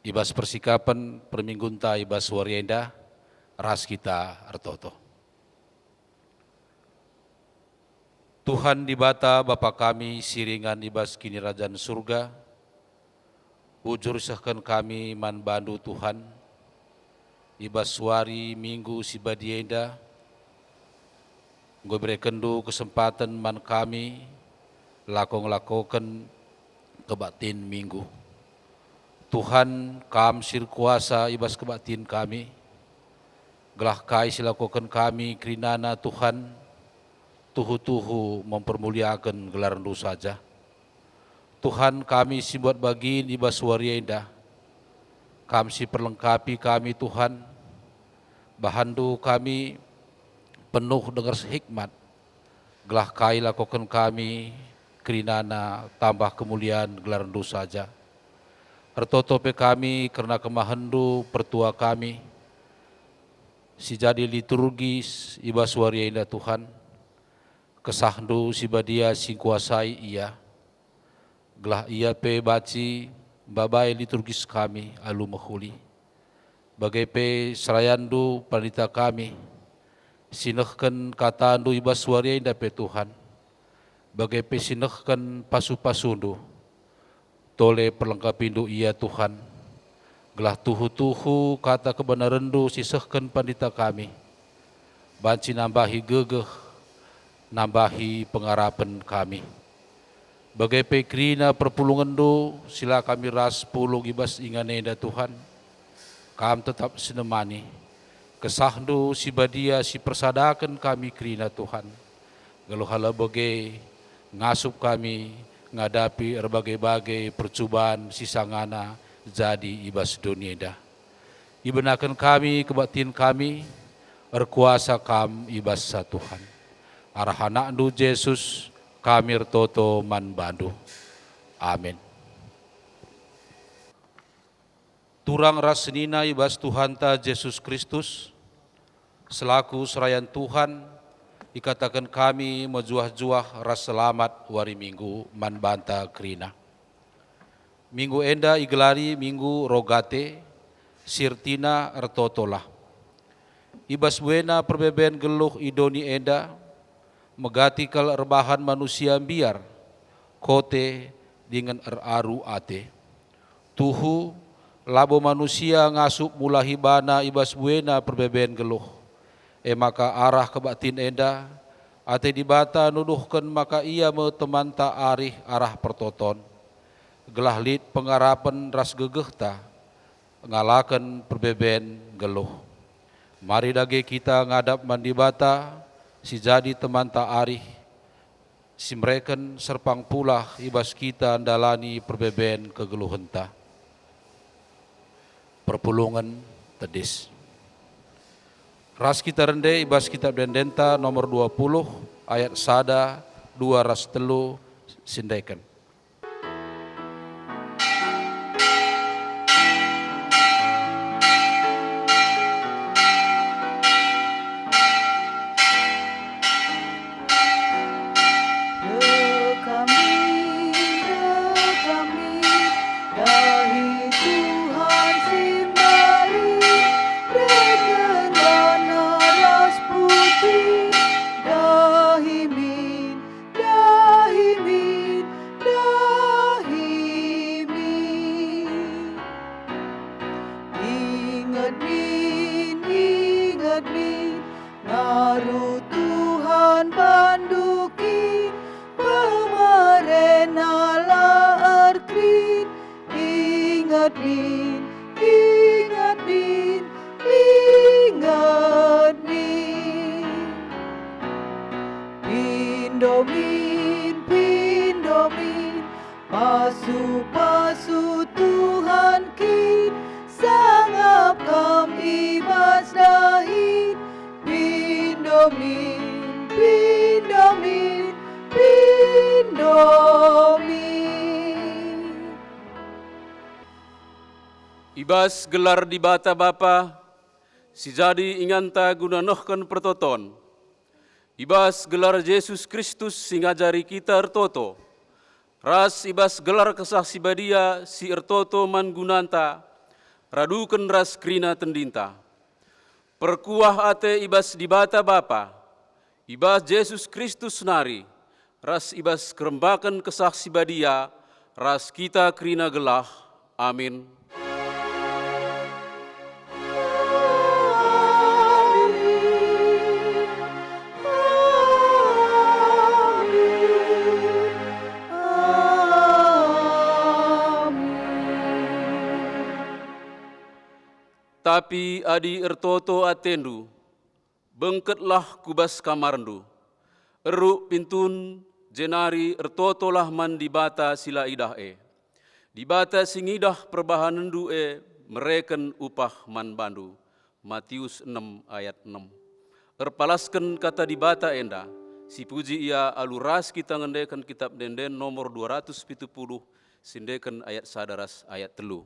ibas persikapan perminggunta ibas warienda ras kita artoto. Tuhan di bata Bapa kami siringan ibas kini Rajan surga, ujur sahkan kami man bandu Tuhan, ibas wari minggu si badienda, gue berekendu kesempatan man kami lakon-lakokan kebatin minggu. Tuhan kam sir kuasa ibas kebatin kami, gelah kai silakokan kami kerinana Tuhan, tuhu-tuhu mempermuliakan gelar rendu saja. Tuhan kami si buat bagin ibas waria indah, kami si perlengkapi kami Tuhan, bahandu kami penuh dengan hikmat, gelah kai lakokan kami kerinana tambah kemuliaan gelar rendu saja. Ertotope kami karena kemahandu pertua kami, si jadi liturgis ibas waria indah Tuhan, kesahdu si badia sing kuasai ia, gelah ia pe baci babai liturgis kami alu mahuli, bagai pe serayandu panita kami, sinehken katandu ibas waria indah pe Tuhan, bagai pe sinehken pasu-pasundu, tole perlengkapindu ia Tuhan, gelah tuhu-tuhu kata kebenarandu sisehken pandita kami, banci nambahi gegeh, nambahi pengarapan kami. Bagai pekrina perpulungandu sila kami ras pulung ibas inganenda Tuhan, kam tetap sinemani, kesahdu si badia si persadakan kami krina Tuhan, geluhala bagai ngasup kami ngadapi berbagai-bagai percobaan sisangana jadi ibas dunia dah. Ibenakan kami kebatin kami, berkuasa kam ibas sa Tuhan. Arahana andu Yesus kami toto man bandu. Amin. Turang rasnina ibas Tuhan ta Yesus Kristus, selaku serayan Tuhan, dikatakan kami mejuah-juah ras selamat wari minggu man banta krina. Minggu enda igelari minggu rogate, sirtina ertotolah. Ibas buena perbeben geluh idoni enda, megati kal erbahan manusia biar, kote dengan eraru ate. Tuhu labo manusia ngasup mulahi bana ibas buena perbeben geluh. Maka arah kebatin enda, ate dibata nuduhkan maka ia metemanta arih arah pertoton, gelah lid pengarapan ras gegehta, ngalakan perbeben geluh. Mari dage kita ngadap mandibata, si jadi temanta arih, si mereken serpang pulah ibas kita andalani perbeben kegeluhenta. Perpulungan tedis. Ras kita rende ibas kitab Dendenta nomor 20 ayat sada 2 ras telu sindaikan. Pindomin, pasu-pasu Tuhan kin, sangap kam ibas dahin. Pindomin, pindomin, pindomin. Ibas gelar di bata Bapa, si jadi inganta guna nohkan pertoton. Ibas gelar Yesus Kristus sing ngajari kita ertoto. Ras ibas gelar kesaksi badia si ertoto man gunanta, raduken ras krina tendinta. Perkuah ate ibas dibata Bapa, ibas Yesus Kristus nari, ras ibas kerembakan kesaksi badia, ras kita krina gelah. Amin. Tapi adi ertoto atendu, bengketlah kubas kamarndu, eruk pintun jenari ertotolah man dibata sila idah e. Dibata singidah perbahanendu e mereken upah man bandu. Matius 6 ayat 6. Erpalasken kata dibata enda, si puji ia aluras kita ngendekan kitab denden nomor 270, sindekan ayat sadaras ayat 3.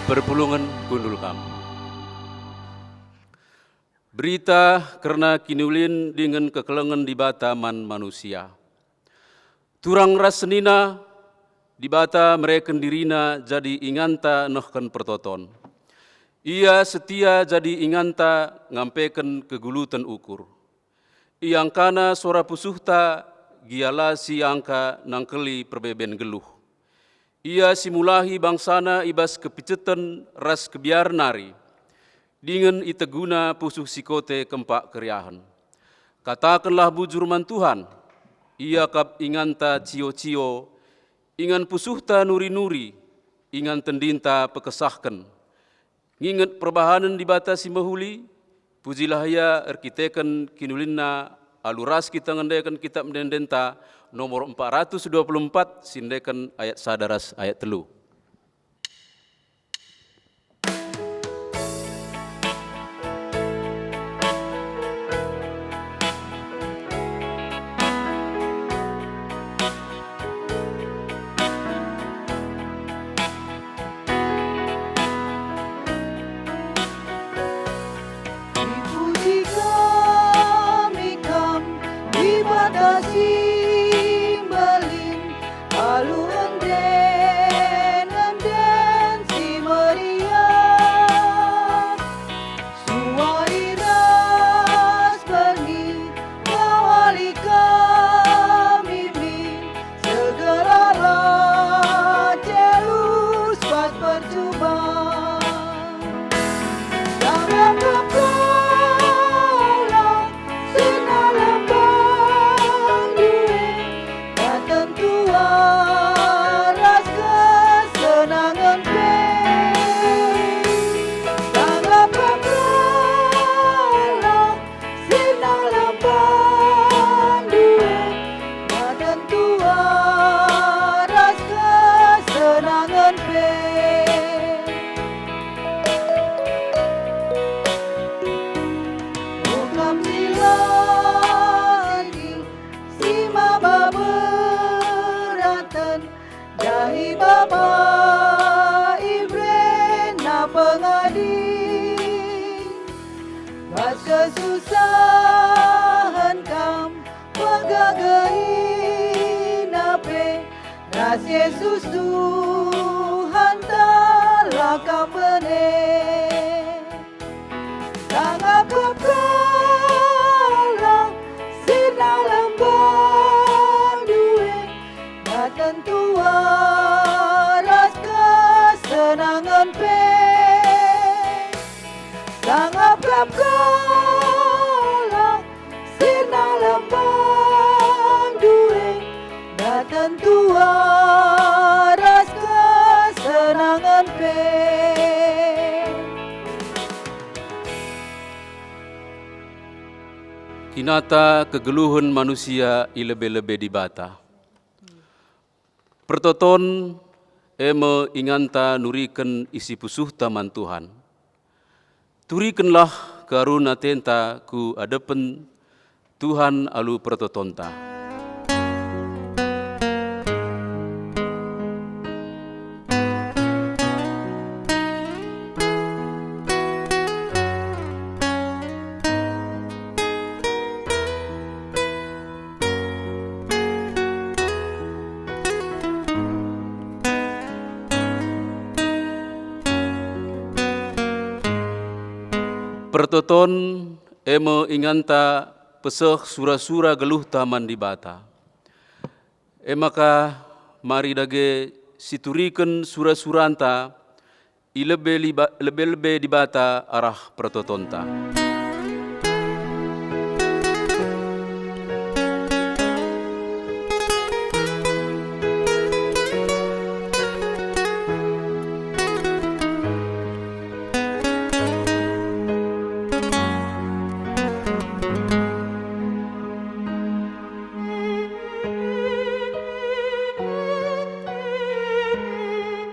Perpulungan gundul kam. Berita karena kinulin dengan kekelengan dibata man manusia. Turang ras senina dibata mereken dirina jadi inganta nohkan pertoton. Ia setia jadi inganta ngampeken kegulutan ukur. Iang kana suara pusuhta giala si angka nangkeli perbeben geluh. Ia simulahi bangsana ibas kepicetan ras kebiar nari, dengan iteguna pusuh sikote kempak keriahan. Katakanlah bujur man Tuhan, ia kap inganta cio-cio, ingan pusuhta nuri-nuri, ingan tendinta pekesahkan. Ngingat perbahanan dibatasi mahuli, pujilah ia erkiteken kinulinna, aluras kita ngendekan kitab mendendenta, nomor 424, sindekan ayat sadaras ayat 3. Dipuji kami kam dibatasi alu ende bas kesusahan kam pagagain ape ras Yesus Tuhan telah kam benih tanggap kepala sinalam banduin dan tua ras kesenangan pe tanggap kepala sinalam banduin dan tua ras kesenangan pe Kinata kegeluhan manusia ilebe-lebe dibata. Pertoton eme inganta nuriken isi pusuh taman Tuhan. Turikenlah karuna tenta ku adepen Tuhan alu pertotonta. Pertoton eme inganta peseh sura-sura geluh taman di bata. Emaka mari dage situriken sura-suranta ilebe-lebe di bata arah pertotonta.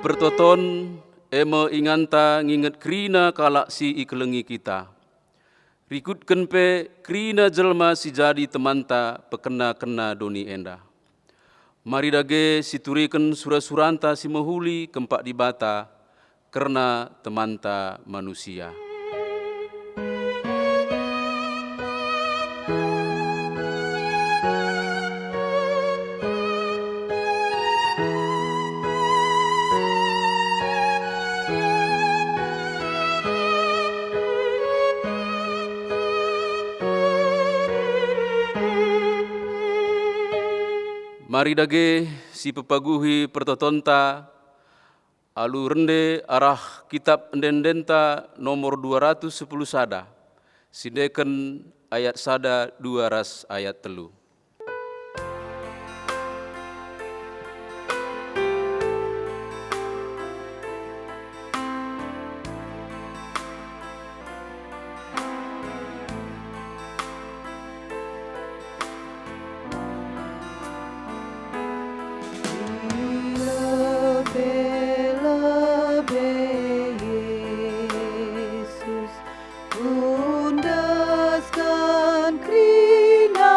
Pertoton eme inganta nginget krina kalak si ikelengi kita. Rikutken pe krina jelma si jadi temanta pekena-kena doni enda. Mari dage situriken sura-suranta si mahuli kempak di bata karena temanta manusia. Mari dage si pepaguhi pertotonta alu rende arah kitab endendenta nomor 210 sada. Sideken ayat sada 2 ras ayat telu. Yesus undaskan krina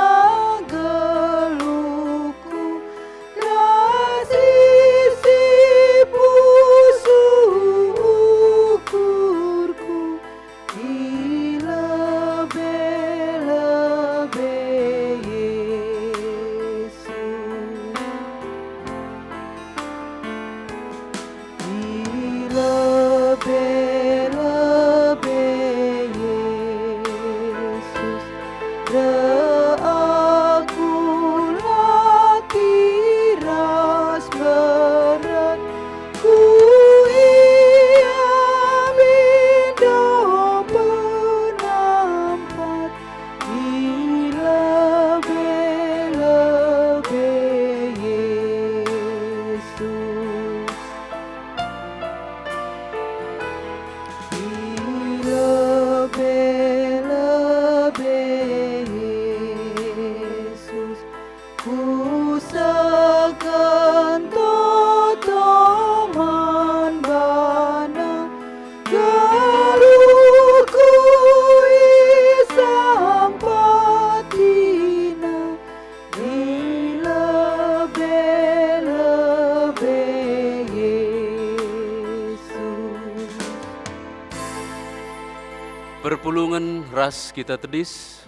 ras kita tedis,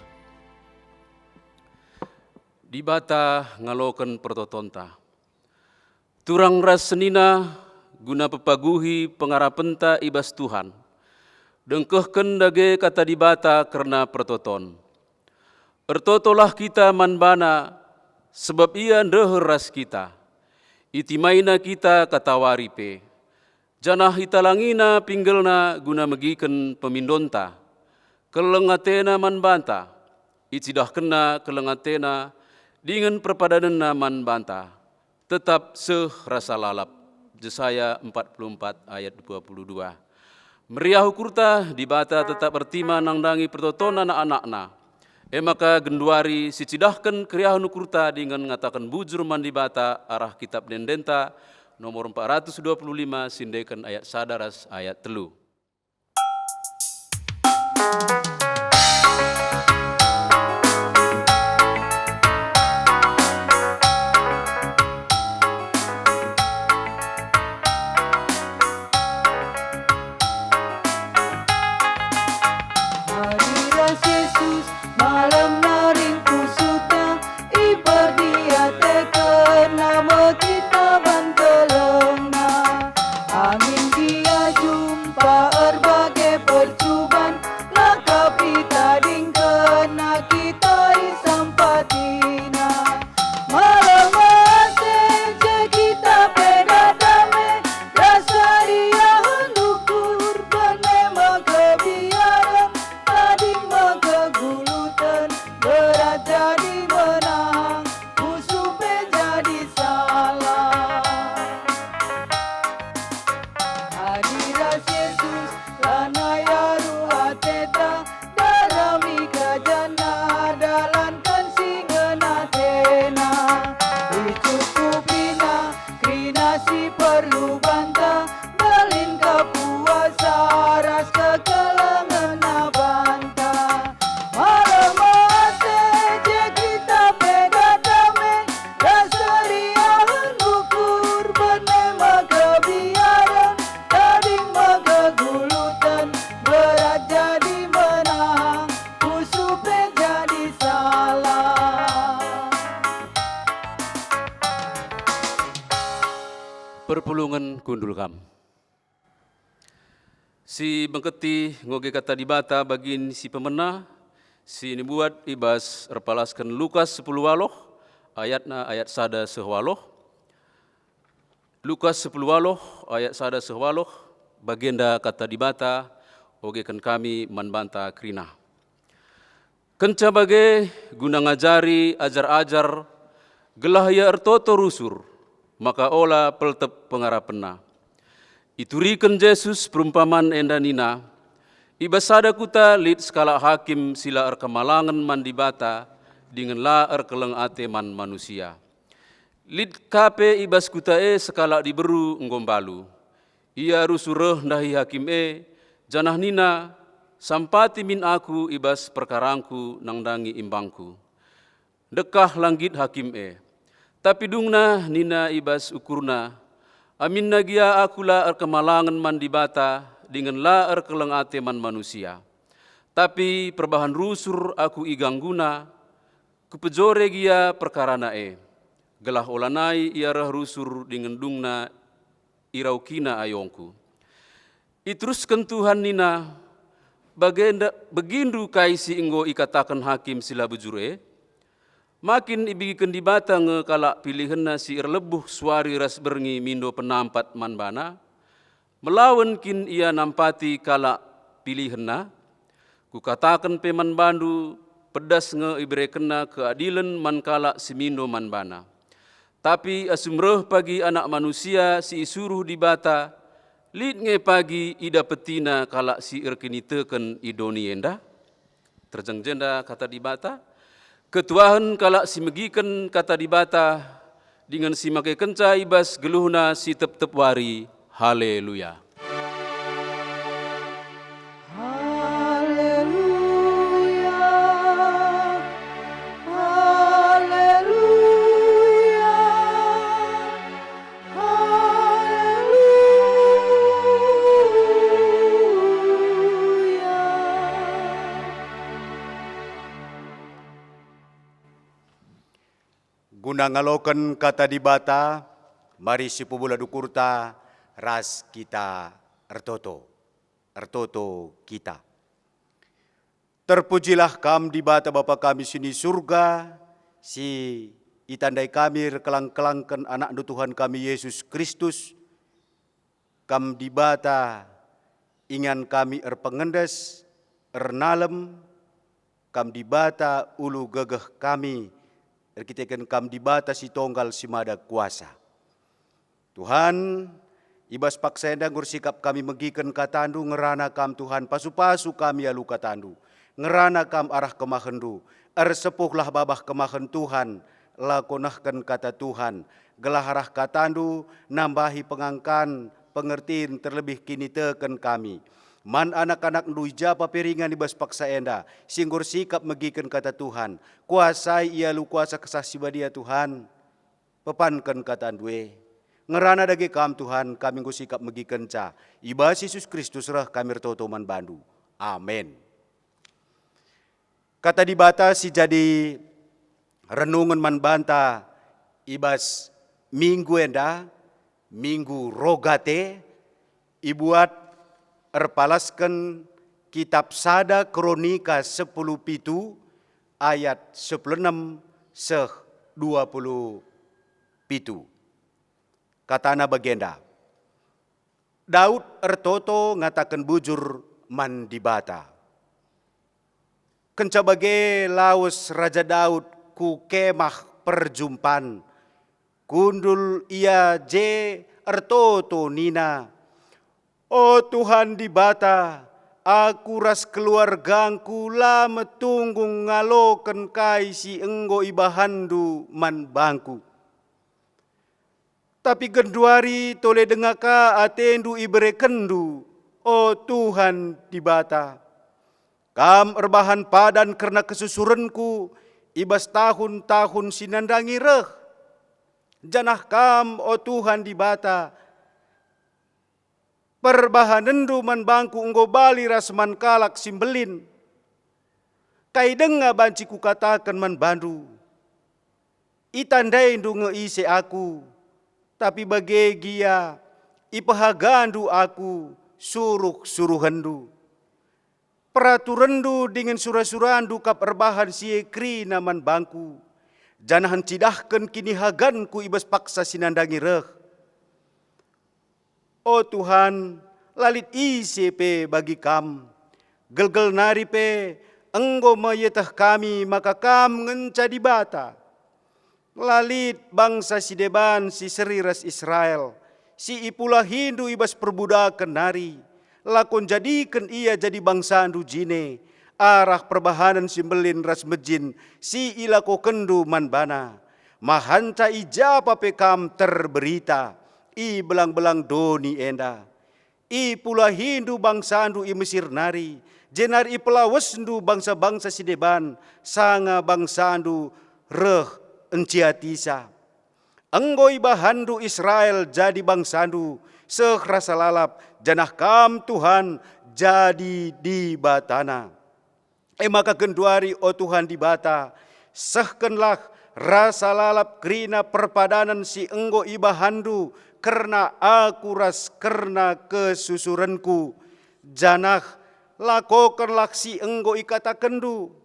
di bata ngaloken pertotonta. Turang ras senina guna pepaguhi pengarapenta ibas Tuhan. Dengkehken dage kata di bata karena pertoton. Ertotolah kita manbana sebab ia ndeher ras kita. Itimaina kita kata waripe. Janah italangina pinggelna guna megiken pemindonta. Kelengatena manbanta. Icidah kena kelengatena dengan perpadanana manbanta. Tetap serasa lalap. Jesaya 44 ayat 22. Meriah ukurta di bata tetap bertima nangdangi pertoton anak-anakna. Maka genduari sicidahkan kriahan ukurta dengan ngatakan bujur mandi bata arah kitab dendenta nomor 425 sindekan ayat sadaras ayat 3. Hadiras Yesus malam naring kusuta iperdiatekeun nama kita bantelengna. Amin dia jumpa berbagai percubaan laka pita dingkena kita isampatina. Malam je kita peda damai rasa dia hendukur penema kebiaran tadi kegulutan berat jadi menang usupe jadi salah. Hadiras Yesus lanaya ruateta darami kajana dalankan singena tena dicukupina krinasi perlu banta balin kapuasa ras kekelengan banta. Malam je kita peda damai rasaria hendukur penema kebiaran tading kegulutan berat jadi menang usupe jadi salah. Perpulungan kundulkam. Si bengketi ngoge kata di bata bagin si pemenah, si ini buat ibas erpalaskan Lukas 10 waloh, ayatna ayat sada sehwaloh. Lukas 10 waloh, ayat sada sehwaloh, bagenda kata di bata, ogekan kami manbanta krina. Kenca bage guna ngajari ajar-ajar, gelah ya ertoto rusur, maka ola peltep pengarapena. Ituriken Yesus perumpamaan endanina, ibasada kuta lid skala hakim sila erkemalangan mandibata dengan la erkeleng ate man manusia. Lid kape ibas kuta skala diberu ngombalu. Ia rusureh nahi hakim janah nina sampati min aku ibas perkarangku nangdangi imbangku. Dekah langgit hakim tapi dungna nina ibas ukurna. Amin nagia akula erkemalangan mandibata dengan la erkeleng ate man manusia. Tapi perbahan rusur aku igangguna, kupejore gia perkarana gelah olanai ia rah rusur dengan dungna iraukina ayongku. Itruskan Tuhan nina, begindu kaisi inggo ikatakan hakim sila bujure, makin ibigikan di bata kalak pilihanna si erlebuh suari ras berngi mindo penampat manbana, melawan kin ia nampati kalak pilihanna, ku katakan peman bandu pedas ibrekena keadilan man kalak si mindo manbana. Tapi asumreh pagi anak manusia si isuruh di bata, lid nge pagi ida petina kalak si erkiniteken idoni enda, terjengjenda kata di bata, ketuahan kalak si megiken kata di bata dengan si make kenca ibas geluhna si tep-tep wari. Haleluya. Haleluya. Haleluya. Haleluya. Guna ngaloken kata di bata, mari si pubula dukurta, ras kita ertoto kita. Terpujilah kam di bata Bapa kami sini surga, si itandai kami rekelang-kelangkan anak Tuhan kami Yesus Kristus, kam di bata ingan kami erpengendes, ernalem, kam di bata ulu gegeh kami, erkitekan kam di bata si tonggal si mada kuasa. Tuhan, ibas paksa endang sikap kami megiken katandu, ngerana kam Tuhan, pasu-pasu kami alu katandu, ngerana kam arah kemahendu, ersepuhlah babah kemahen Tuhan, lakonahkan kata Tuhan, gelaharah katandu, nambahi pengangkan, pengertiin terlebih kini teken kami. Man anak-anak ndu ijapa piringan ibas paksa enda, singgur sikap megiken kata Tuhan, kuasai ia lu kuasa kesasi badia Tuhan, pepankan kata andue, ngerana dagi kam Tuhan, kami sikap megiken ca, ibas Yesus Kristus rah kami retoto man bandu, amin. Kata di bata si jadi renungan man banta, ibas minggu enda, minggu rogate, ibuat erpalaskan kitab Sada Kronika 10 pitu ayat 16 seh 20 pitu. Katana bagenda, Daud ertoto ngatakan bujur man di bata. Kenca bage laus Raja Daud ku kemah perjumpan, kundul ia je ertoto nina, oh Tuhan di bata, aku ras keluargangku lama tunggung ngaloken kai si enggo ibahandu man bangku. Tapi genduari tole dengaka atendu iberekendu, oh Tuhan di bata. Kam erbahan padan karena kesusurenku, ibas tahun-tahun sinandangi reh. Janah kam, oh Tuhan di bata, perbahanendu man bangku enggo bali ras man kalak simbelin. Kai denga banci ku katakan man bandu, itandai ndu ngeise aku, tapi bagegia ipahagandu aku suruh-suruhandu. Peraturandu dengan surah-surandu kap erbahan siekri naman bangku. Janahan cidahkan kini haganku ibas paksa sinandangi reh. Oh Tuhan, lalit isi pe bagi kam. Gelgel nari pe, enggo mayetah kami maka kam ngenca di bata. Lalit bangsa si deban si seriras Israel, si ipulah Hindu ibas perbudakan nari. Lakon jadikan ia jadi bangsa andu jine, arah perbahanan simbelin ras mejin, si ilako kendu man bana. Mahanca ijapa pekam terberita, i belang-belang doni enda. I pula Hindu bangsa andu i Mesir nari, jenar i pelawesndu bangsa-bangsa si deban, sanga bangsa andu reh enciatisa. Enggo ibahandu Israel jadi bangsandu, sekrasa lalap, janah kam Tuhan jadi di batana. Maka genduari oh Tuhan di bata, sehkenlah rasa lalap krina perpadanan si enggo ibahandu, karena aku ras karena kesusurenku. Janah lakokanlah si enggo ikatakendu,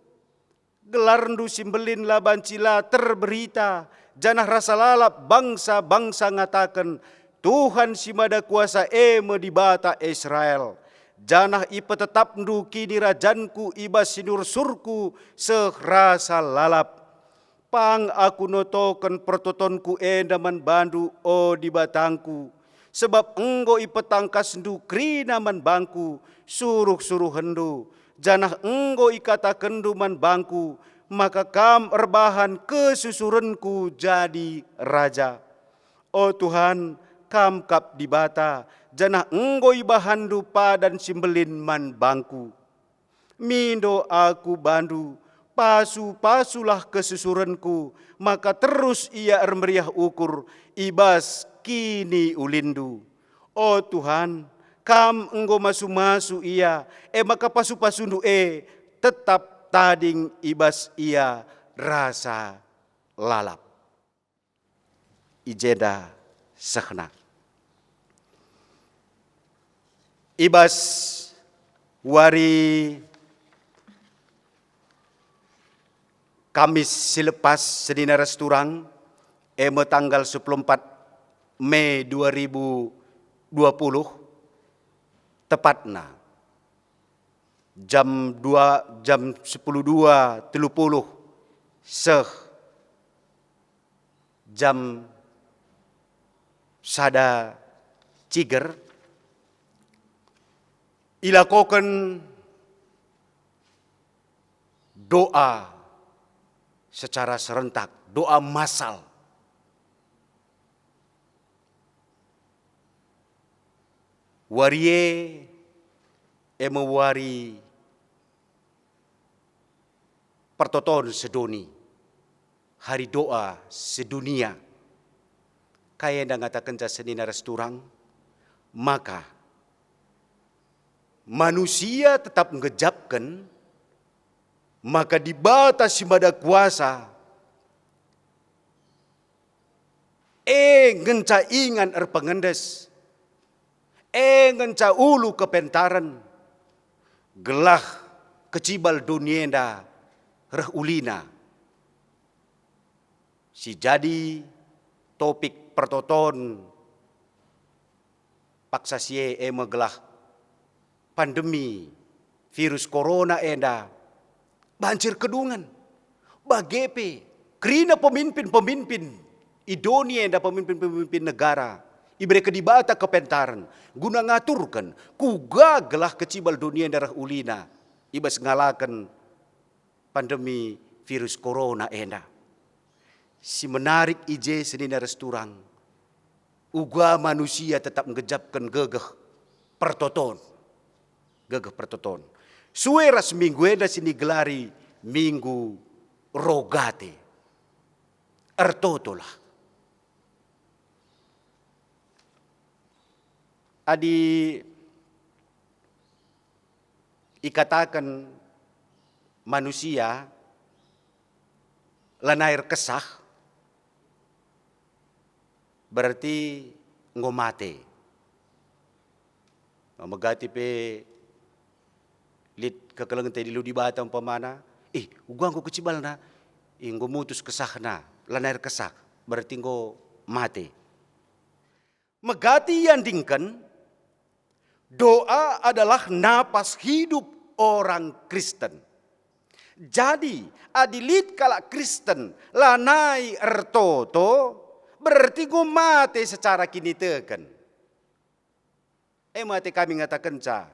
gelarndu simbelin labancila terberita, janah rasa lalap bangsa-bangsa ngatakan, Tuhan si mada kuasa eme di bata Israel. Janah ipa tetap ndu kini rajanku ibas sinur surku sehrasa lalap. Pang aku notoken pertotonku endaman bandu o di batangku. Sebab enggo ipa tangkas ndu krina man bangku suruh-suruh hendu. Janah enggo ikataken ndu man bangku, maka kam erbahan kesusurenku jadi raja. Oh Tuhan, kam kap di bata, janah enggo ibahandu padan simbelin man bangku. Mindo aku bandu, pasu-pasulah kesusurenku, maka terus ia ermeriah ukur, ibas kini ulindu. Oh Tuhan, kam enggo masu-masu ia, maka pasu-pasundu tetap tading ibas ia rasa lalap. ijeda sehna. Ibas wari Kamis selepas sedina resturang, tanggal 24 Mei 2020, tepatna jam 10.2.30 jam sada ciger ilakokan doa secara serentak, doa massal. Warie emewari pertoton sedoni, hari doa sedunia. Kaya yang ngatakan senina resturang, maka manusia tetap ngejapkan, maka dibatasi pada kuasa, ngenca ingan pengendes, ngenca ulu kepentaran, gelah kecibal dunia reh ulina. Si jadi topik pertoton paksa sie gelah pandemi virus corona enda banjir kedungan bagepe kerina pemimpin-pemimpin idonia enda pemimpin-pemimpin negara ibere kedibata kepentaran guna ngaturkan kuga gelah kecibal dunia darah ulina ibas ngalakan pandemi virus corona enda. Si menarik ije senina resturang uga manusia tetap ngejapkan gegeh pertoton. Gegeh pertoton. Suera seminggu eda sini gelari minggu rogate. Ertotolah. Adi ikatakan manusia lanair kesah berarti ngomate. Megati pe lit kekelengan tadi lu di batang pemana. Ugang ko kecibal na. Ngo mutus kesah na. Lanair kesah. Berarti ngo mate. Megati yandingkan. Doa adalah napas hidup orang Kristen. Jadi adilit kala Kristen lanai ertoto berarti ngo mate secara kini teken. Mate kami ngatakan ca.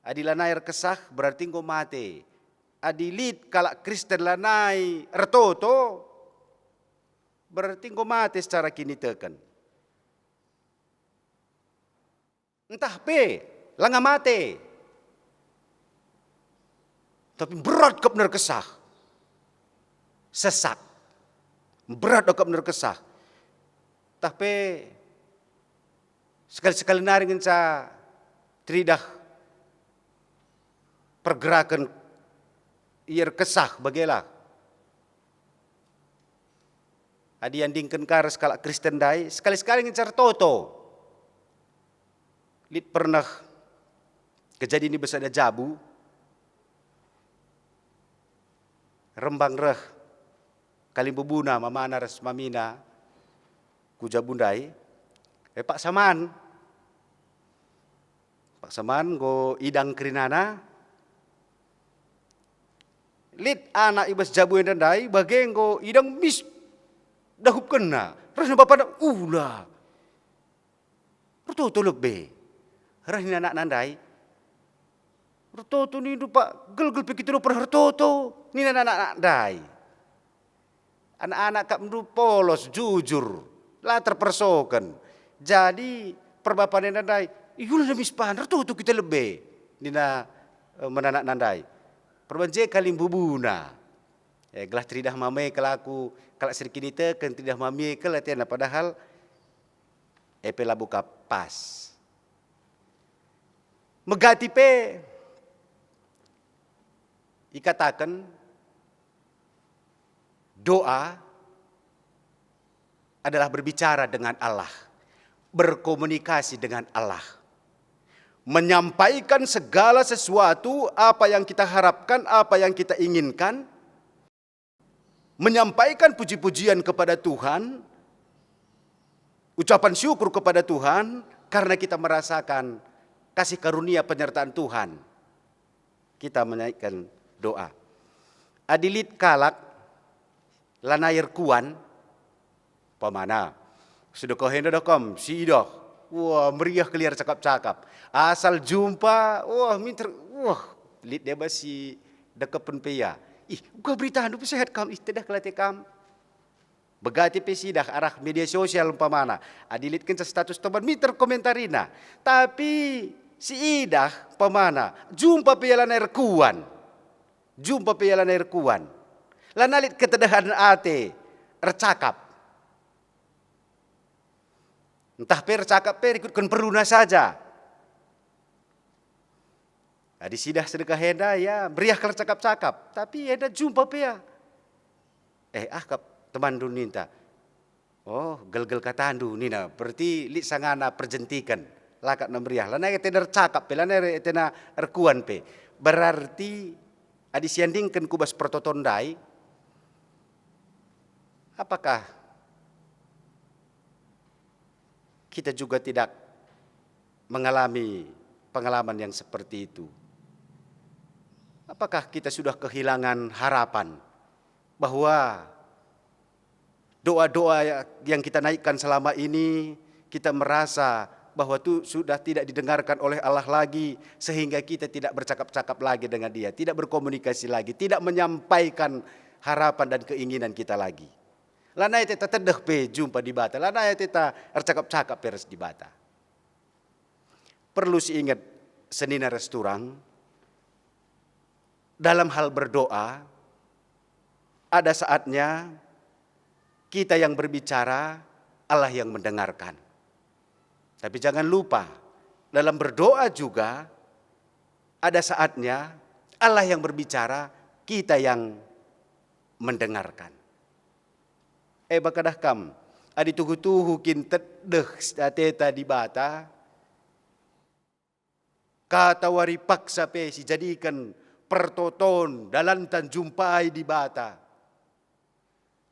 Adi lanai kesah berarti ngo mate. Adilit kala Kristen lanai ertoto berarti ngo mate secara kini teken. Entah pe langa mate. Tapi berat ke benar kesah. Sesak. Berat ke benar kesah. Tapi sekali-sekali naringin sa tridah pergerakan iar kesah bagelah. Adi andingkan karas kala Kristen dai sekali-sekali ngincar toto. Lit pernah kejadian ini besar jabu. Rembang reh kalim bubuna mamana res mamina kuja bundai Pak Saman go idang kerinana lit anak ibas jabu yang dai bageng go idang mis dahup kena terus bapak na ulah roto lebih rahin anak nandai roto ni pak gel begitu lo per roto ni anak dai. Anak-anak kak mendu polos, jujur, lah terpersokan. Jadi perbapan nandai, iyulah demi span, tu kita lebih. Nina menanak nandai. Perbanje kalim bubuna. Gelah tridah mame kelaku, kalau serikini kan tridah mame kelatihan. Padahal pela buka pas. Megati pe ikatakan doa adalah berbicara dengan Allah, berkomunikasi dengan Allah, menyampaikan segala sesuatu apa yang kita harapkan, apa yang kita inginkan, menyampaikan puji-pujian kepada Tuhan, ucapan syukur kepada Tuhan karena kita merasakan kasih karunia penyertaan Tuhan. Kita menaikkan doa. Adilit kalak lanair kuan pamana sudah kau hendak kom si idoh. Wah, meriah keliar cakap-cakap. Asal jumpa, wah minta, wah lit dia basi dekat penpeya. Ih, gua berita handu sehat kam istidah kelate kam. Begati pesidah arah media sosial umpamana. Adilit kenca status teman meter komentarina. Tapi si idah pamana jumpa pialan air kuan. Jumpa pialan air kuan. Lanalit ketedahan ate ercakap. Entah percakap ikutkan peruna saja. Adi sidah sedekah henda ya beriah kalau cakap-cakap. Tapi henda jumpa pea. Kap teman du ninta. Oh gel-gel katandu nina. Berarti li sangana perjentikan. Lakat na beriah. Lana etena cakap pe. Lana etena erkuan pe. Berarti adi siandingkan kubas pertotondai. Apakah kita juga tidak mengalami pengalaman yang seperti itu? Apakah kita sudah kehilangan harapan bahwa doa-doa yang kita naikkan selama ini kita merasa bahwa itu sudah tidak didengarkan oleh Allah lagi sehingga kita tidak bercakap-cakap lagi dengan Dia, tidak berkomunikasi lagi, tidak menyampaikan harapan dan keinginan kita lagi. Lana teta tedeh pe jumpa di bata. Lana teta ercakap-cakap peres di bata. Perlu diingat senina resturang. Dalam hal berdoa, ada saatnya kita yang berbicara, Allah yang mendengarkan. Tapi jangan lupa, dalam berdoa juga ada saatnya Allah yang berbicara, kita yang mendengarkan. Bakadah kam, adi tuhu-tuhu kin tedeh teta di bata, kata wari paksa pe si jadikan pertoton dalam tan jumpai di bata.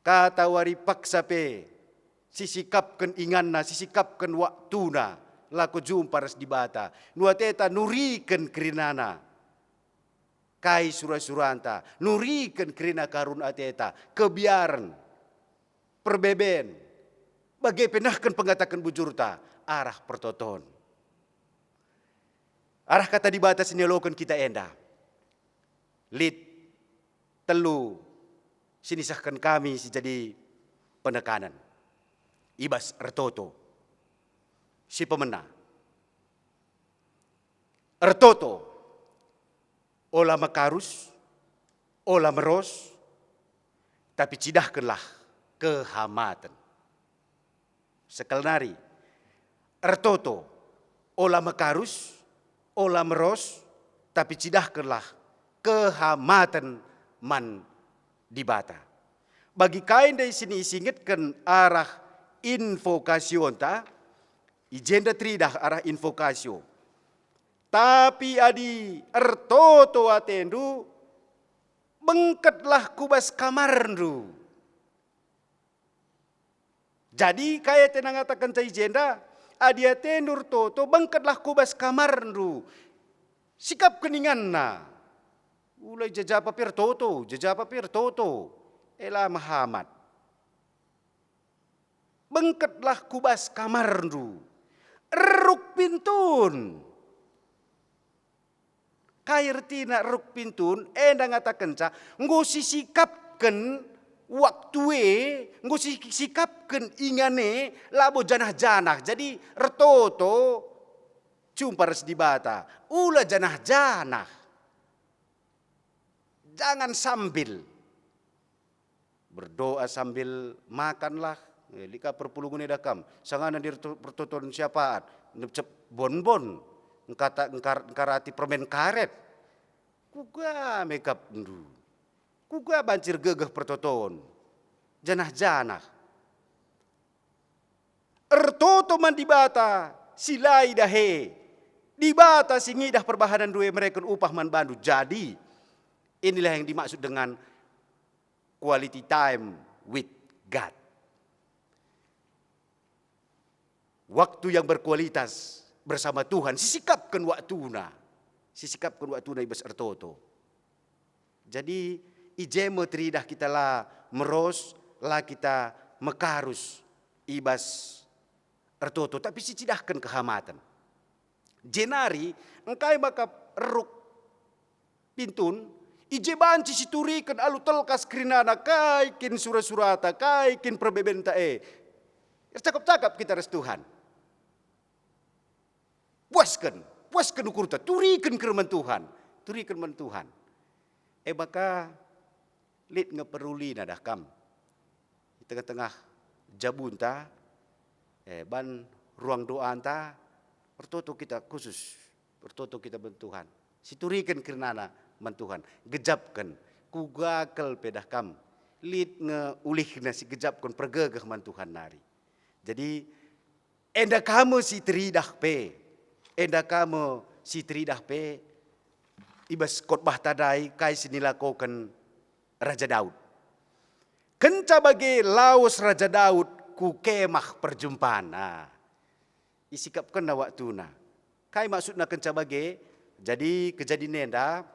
Kata wari paksa pe sisikapkan inganna, sisikapkan waktuna, laku jumpa res di bata. Nua teta nurikan kerinana, kai surah-suranta, nurikan kerina karun ateta, kebiaran. Perbeben, bagai penahkan pengatakan bujurta, arah pertoton. Arah kata di batas sinelokan kita enda. Lid, telu, sinisahkan kami si jadi penekanan. Ibas ertoto, si pemena. Ertoto, olah makarus, olah meros, tapi cidahkanlah kehamatan. Sekelnari, ertoto, olah makarus, olah meros, tapi cidahkanlah kehamatan man di bata. Bagi kain dari sini isingetkan arah invokasyon ta, ijenda tridah arah invokasyon. Tapi adi ertoto atendu, bengkatlah kubas kamarndu. Jadi kaya tenang ngatakan cai jenda, adia tenur toto bangkatlah kubas kamarndu. Sikap keningan na. Ulai jajapa pir toto. Ela Muhammad. Bangkatlah kubas kamarndu. Eruk pintun. Kaya tina eruk pintun, enda ngatakan ca, ngosi sikapkan waktu ngusi sikapkan ingane labo janah-janah. Jadi retoto jumpa res di bata. Ula janah-janah. Jangan sambil berdoa sambil makanlah. Lika perpulungan edakam. Sangana dir pertoton siapaat. Bon-bon. Engkarati permen karet. Kuga makeup ndu. Kuga banjir gegeh pertoton. Janah-janah. ertoto man dibata silai dahe. Dibata singidah perbahanan dua mereka upah man bandu. Jadi inilah yang dimaksud dengan quality time with God. Waktu yang berkualitas bersama Tuhan. Sisikapkan waktuna. Sisikapkan waktuna ibas ertoto. Jadi ijemo teridah kita lah meros lah kita mekarus ibas ertoto. Tapi sicidahkan kehamatan. Jenari engkai maka eruk pintun. Ije banci siturikan alu telkas krinana kaikin surata kaikin perbebenta cakap-cakap kita res Tuhan. Puaskan ukurta, turikan kerman Tuhan, turikan man Tuhan. Maka lit ngeperuli nadah kam. Di tengah-tengah jabunta, ban ruang doa anta, pertoto kita khusus, pertoto kita ben Tuhan. Siturikan kerinana man Tuhan, gejapkan, kugakel pedah kam. Lit ngeulih nasi gejapkan pergegah man Tuhan nari. Jadi, enda kamu si teridah pe. Enda kamu si teridah pe. Ibas khotbah tadai kai sinilakokan Raja Daud. Kenca bagi laos Raja Daud ku kemah perjumpaan. Nah, isikapkan na waktuna. Kai maksudna kenca bagi. Jadi kejadian enda.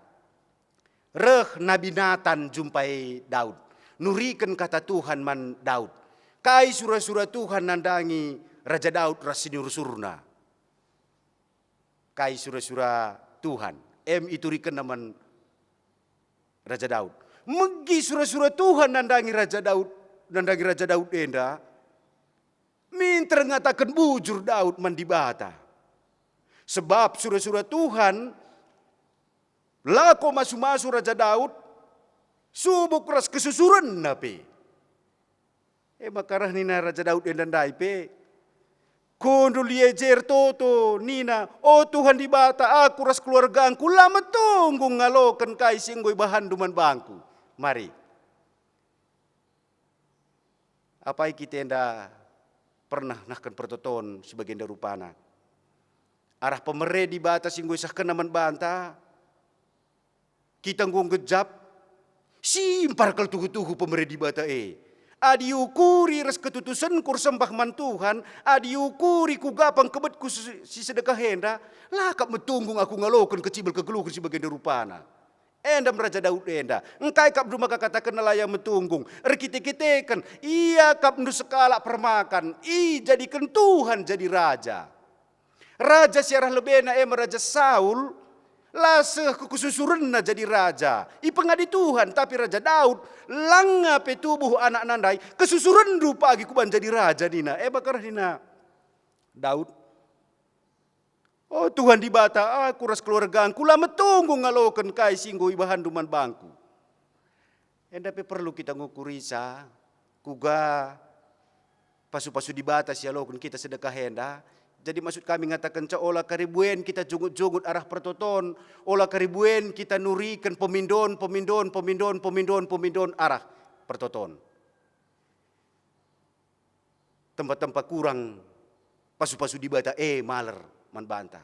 Reh Nabi Nathan jumpai Daud. Nurikan kata Tuhan man Daud. Kai surah-surah Tuhan nandangi Raja Daud rasinur surna. Kai surah-surah Tuhan. Iturikan naman Raja Daud. Megi surah-surah Tuhan nandangi Raja Daud. Nandangi Raja Daud enda. Minta ngatakan bujur Daud mandibata. Sebab surah-surah Tuhan. Lako masu-masu Raja Daud. Subuk ras kesusuran napi. Makarah nina Raja Daud enda daipe. Kondo liejer toto nina. Oh Tuhan dibata aku ras keluargaku. Lama tunggu ngalokan kai singgoy bahan duman bangku. Mari. Apa kita enda pernah nahkan pertoton sebagian darupana. Arah pemere dibata singgoy sahkan naman banta. Kita ngung gejap. Simpar kal tuhu-tuhu pemere dibata Adi ukuri res ketutusan kur sembah man Tuhan. Adi ukuri ku gapang kebet ku si sedekah henda. Lakap metunggung aku ngalokan kecibel kegeluhkan si bagian rupana. Enda Raja Daud enda. Engkai kap dumaka katakan nalaya metunggung. Rekite-kitekan. Ia kap ndu sekala permakan. Jadikan Tuhan jadi raja. Raja siarah lebena Raja Saul. Laseh kekususurenna jadi raja. Pengadi Tuhan tapi Raja Daud langa pe tubuh anak nandai kesusuren rupa agi kuban jadi raja dina. Bakar dina Daud. Oh Tuhan dibata aku ras keluargaku lama tunggu ngalokan kai singgo ibahan duman bangku. Tapi perlu kita ngukurisa kuga pasu-pasu dibata sialokan kita sedekah henda. Jadi maksud kami ngatakan olah karibuen kita jungut-jungut arah pertoton. Olah karibuen kita nurikan pemindon arah pertoton. Tempat-tempat kurang pasu-pasu dibata maler man banta.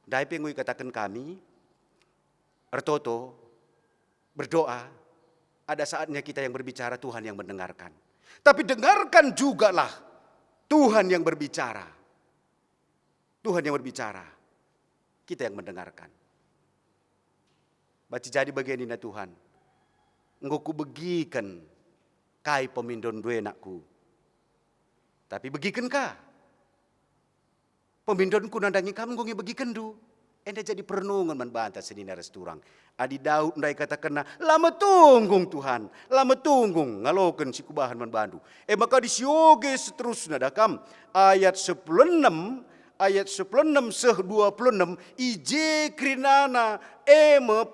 Dai pengui katakan kami ertoto berdoa ada saatnya kita yang berbicara Tuhan yang mendengarkan. Tapi dengarkan jugalah Tuhan yang berbicara. Tuhan yang berbicara. Kita yang mendengarkan. Baca jadi bagian ini Tuhan. Engkau ku begikan kai pemindon dua anakku. Tapi begikan kah? Pemindonku nandangi kamu ngongi begikan du. Enda jadi perenungan man banta senina resturang. Adi Daud ndai katakan lama tunggung Tuhan. Lama tunggung ngalokan si kubahan man bandu. Maka disioge seterusnya dakam. Ayat 16 seh 26 ije krinana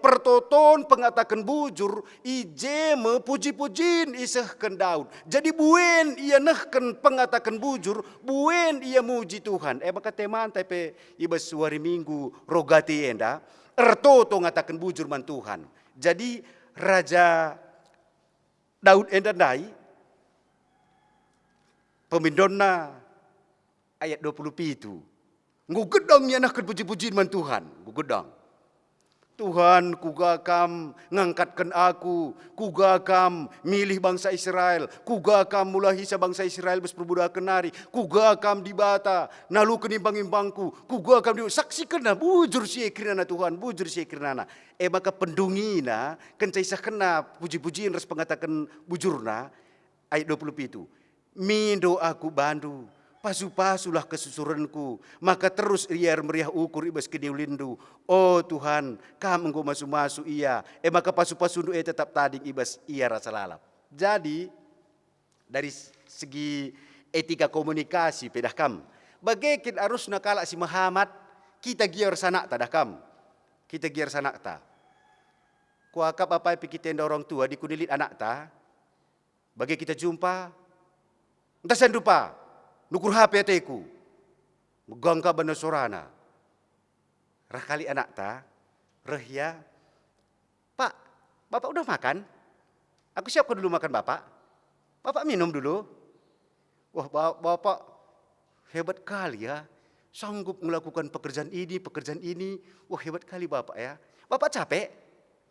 pertoton pengatakan bujur ije puji-pujin isehkan Daud. Jadi buen ia nehkan pengatakan bujur, buen ia muji Tuhan. Maka teman tapi ibas hari Minggu rogati enda ertoto ngatakan bujur man Tuhan. Jadi Raja Daud enda dai Pemindonna ayat 27. Ngugedang ya nak puji-pujian man Tuhan. Ngugedang. Tuhan kugakam ngangkatkan aku, kugakam milih bangsa Israel, kugakam mulahi sa bangsa Israel bes perbudakan nari, kugakam di bata, nalu kenimbang-imbangku, kugakam di saksikan na, bujur siya kirana Tuhan, bujur siya kirana. Maka pendungina, kencai kena puji-pujian res pengatakan bujurna, ayat 27. Mindo aku bandu, pasu-pasulah kesusuranku, maka terus ia meriah ukur ibas keniulindu. Oh Tuhan, kam engkau masuk-masuk ia. Maka pasu-pasundu tetap tading ibas ia rasa lalap. Jadi, dari segi etika komunikasi pedah kam, bagaikin arus nakala si Muhammad, kita giar sanak ta dah kam. Kita giar sanak ta. Kuakap apa yang kita orang tua dikunilit anak ta, bagi kita jumpa, entah sandupa, nukur HP ateku, megangka bana sorana. Rakali anak ta, rehya, Pak, Bapak udah makan? Aku siapkan dulu makan Bapak. Bapak minum dulu. Wah Bapak hebat kali ya, sanggup melakukan pekerjaan ini. Wah hebat kali Bapak ya. Bapak capek?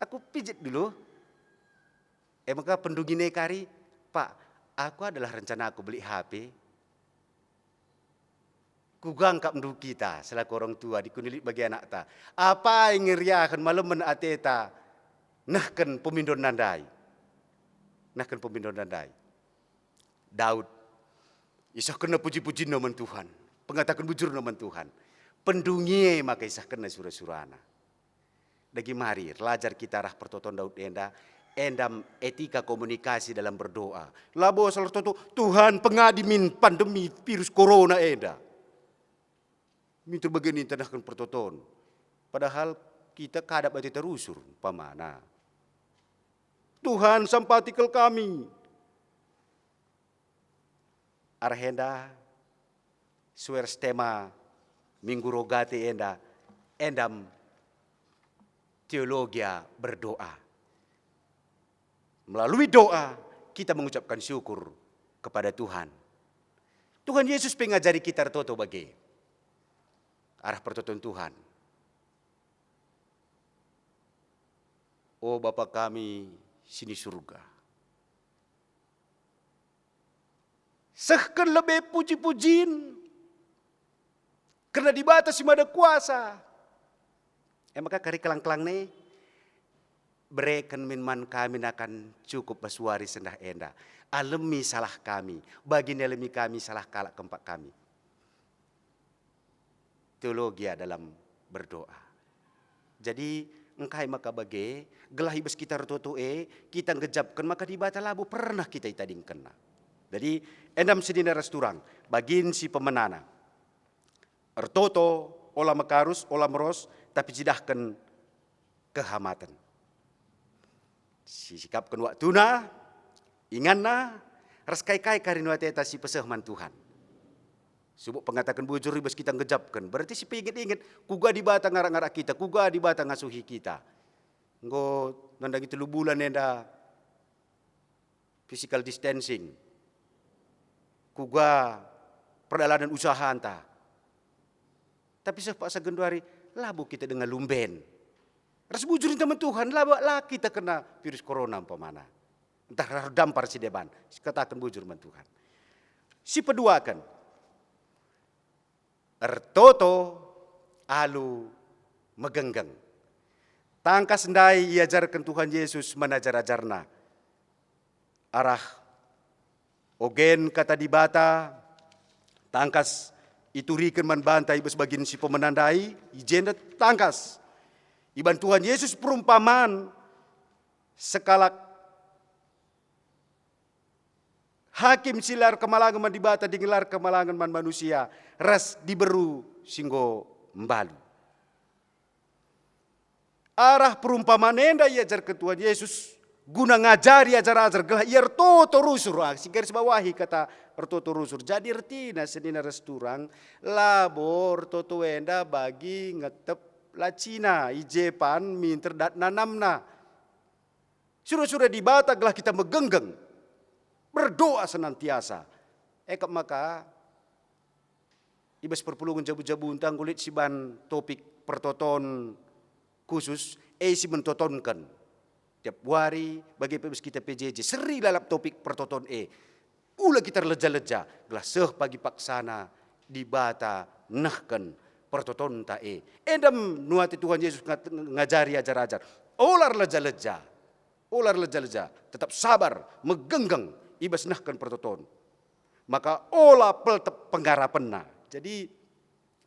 Aku pijit dulu. Maka pendugine kari, Pak, aku adalah rencana aku beli HP. Kugangkap mendu kita selaku orang tua dikunilit bagi anak ta. Apa yang ngeriakan malam menateta nahkan pemindon nandai. Nahkan pemindon nandai. Daud isah kena puji-puji nama Tuhan. Pengatakan bujur nama Tuhan. Pendungie maka isah kena surah-surana. Dagi mari lajar kita rah pertoton Daud endam etika komunikasi dalam berdoa. Labo salah satu Tuhan pengadimin pandemi virus corona minta begini tadahkan pertoton. Padahal kita kadap ati terusur pamana. Tuhan sampatikel kami. Arhenda suer stema minggu rogate endam teologia berdoa. Melalui doa kita mengucapkan syukur kepada Tuhan. Tuhan Yesus pengajari kita toto bagi arah pertoton Tuhan. Oh Bapa kami sini surga. Sehkan lebih puji-pujin. Karena dibatasi mada kuasa. Maka kari kelang-kelang nih. Berikan minman kami akan cukup basuari sendah enda. Alemi salah kami. Bagi alemi kami salah kalak kempak kami. Teologia dalam berdoa. Jadi engkai maka bagi gelahi bes kita rototue kita ngejabkan maka di bata labu pernah kita itading kena. Jadi endam sedina resturang bagin si pemenana. Ertoto olah mekarus olah meros tapi jidahkan kehamatan. Sikapkan waktuna inganna reskai-kai karinwa teta si pesehman Tuhan. Subuk pengatakan bujur ribas kita ngejapkan. Berarti si inget-inget kuga di bata ngarak-ngarak kita, kuga di bata ngasuhi kita. Ngo nandang itu bulan nenda physical distancing. Kuga perjalanan usaha anta. Tapi sepak sagenduari labu kita dengan lumben. Ras bujurin teman Tuhan, labu lah kita kena virus corona pemana. Entah dampar si deban, katakan bujur teman Tuhan. Si peduakan. Ertoto alu megenggeng. Tangkas ndai iajarkan Tuhan Yesus menajar-ajarna. Arah ogen kata di bata. Tangkas iturikan man bantai bes bagin si pemenandai. Ijenda tangkas. Iban Tuhan Yesus perumpamaan. Sekalak hakim silar kemalangan man dibata dingelar kemalangan man manusia ras diberu singgo mbalu. Arah perumpamaan enda iajar ke Tuhan Yesus guna ngajari ajar-ajar gelah iar toto rusur si garis bawahi kata ertoto rusur. Jadi ertina sedina resturang labor toto enda bagi ngetep lacina ijepan minter dat nanamna. Suruh-suruh dibata gelah kita megenggeng. Berdoa senantiasa. Ekap maka ibas perpulungan jabu-jabu untang kulit siban topik pertoton khusus si mentotonkan tiap hari bagi pebis kita PJJ seri dalam topik pertoton ula kita leja-leja gelaseh pagi paksana di bata nahkan pertoton ta edam nuati Tuhan Yesus ngajari ajar-ajar ular leja-leja tetap sabar megenggeng ibas nahkan pertoton maka olah peltep penggarapenna. Jadi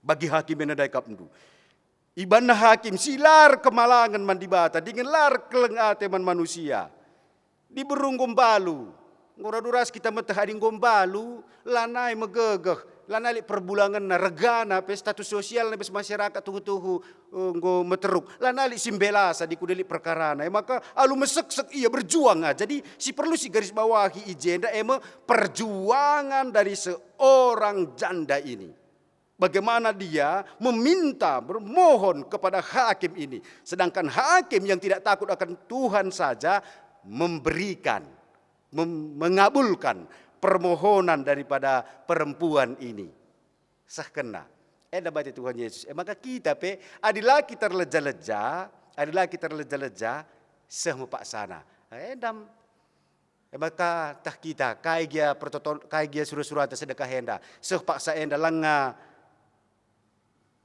bagi hakim yang ada kapndu iban hakim silar kemalangan mandibata dengan lar kelengate man manusia di berung gombalu ngora-duras kita metaharing gombalu lanai megegeh lanai perbulangan na regana pe status sosial na masyarakat tuhu-tuhu nggo meteruk lanai simbelasa di kudeli perkara na maka alu mesek-sek iya berjuang jadi si perlu si garis bawahi ijenda perjuangan dari seorang janda ini. Bagaimana dia meminta, bermohon kepada hakim ini. Sedangkan hakim yang tidak takut akan Tuhan saja memberikan, mengabulkan permohonan daripada perempuan ini. Sah kena. Baca Tuhan Yesus. Maka kita adalah kita terleja-leja, sah mepaksana. Edam. Maka tah kita, kai gia suruh-suruh atas sedekah henda. Sah paksa enda langa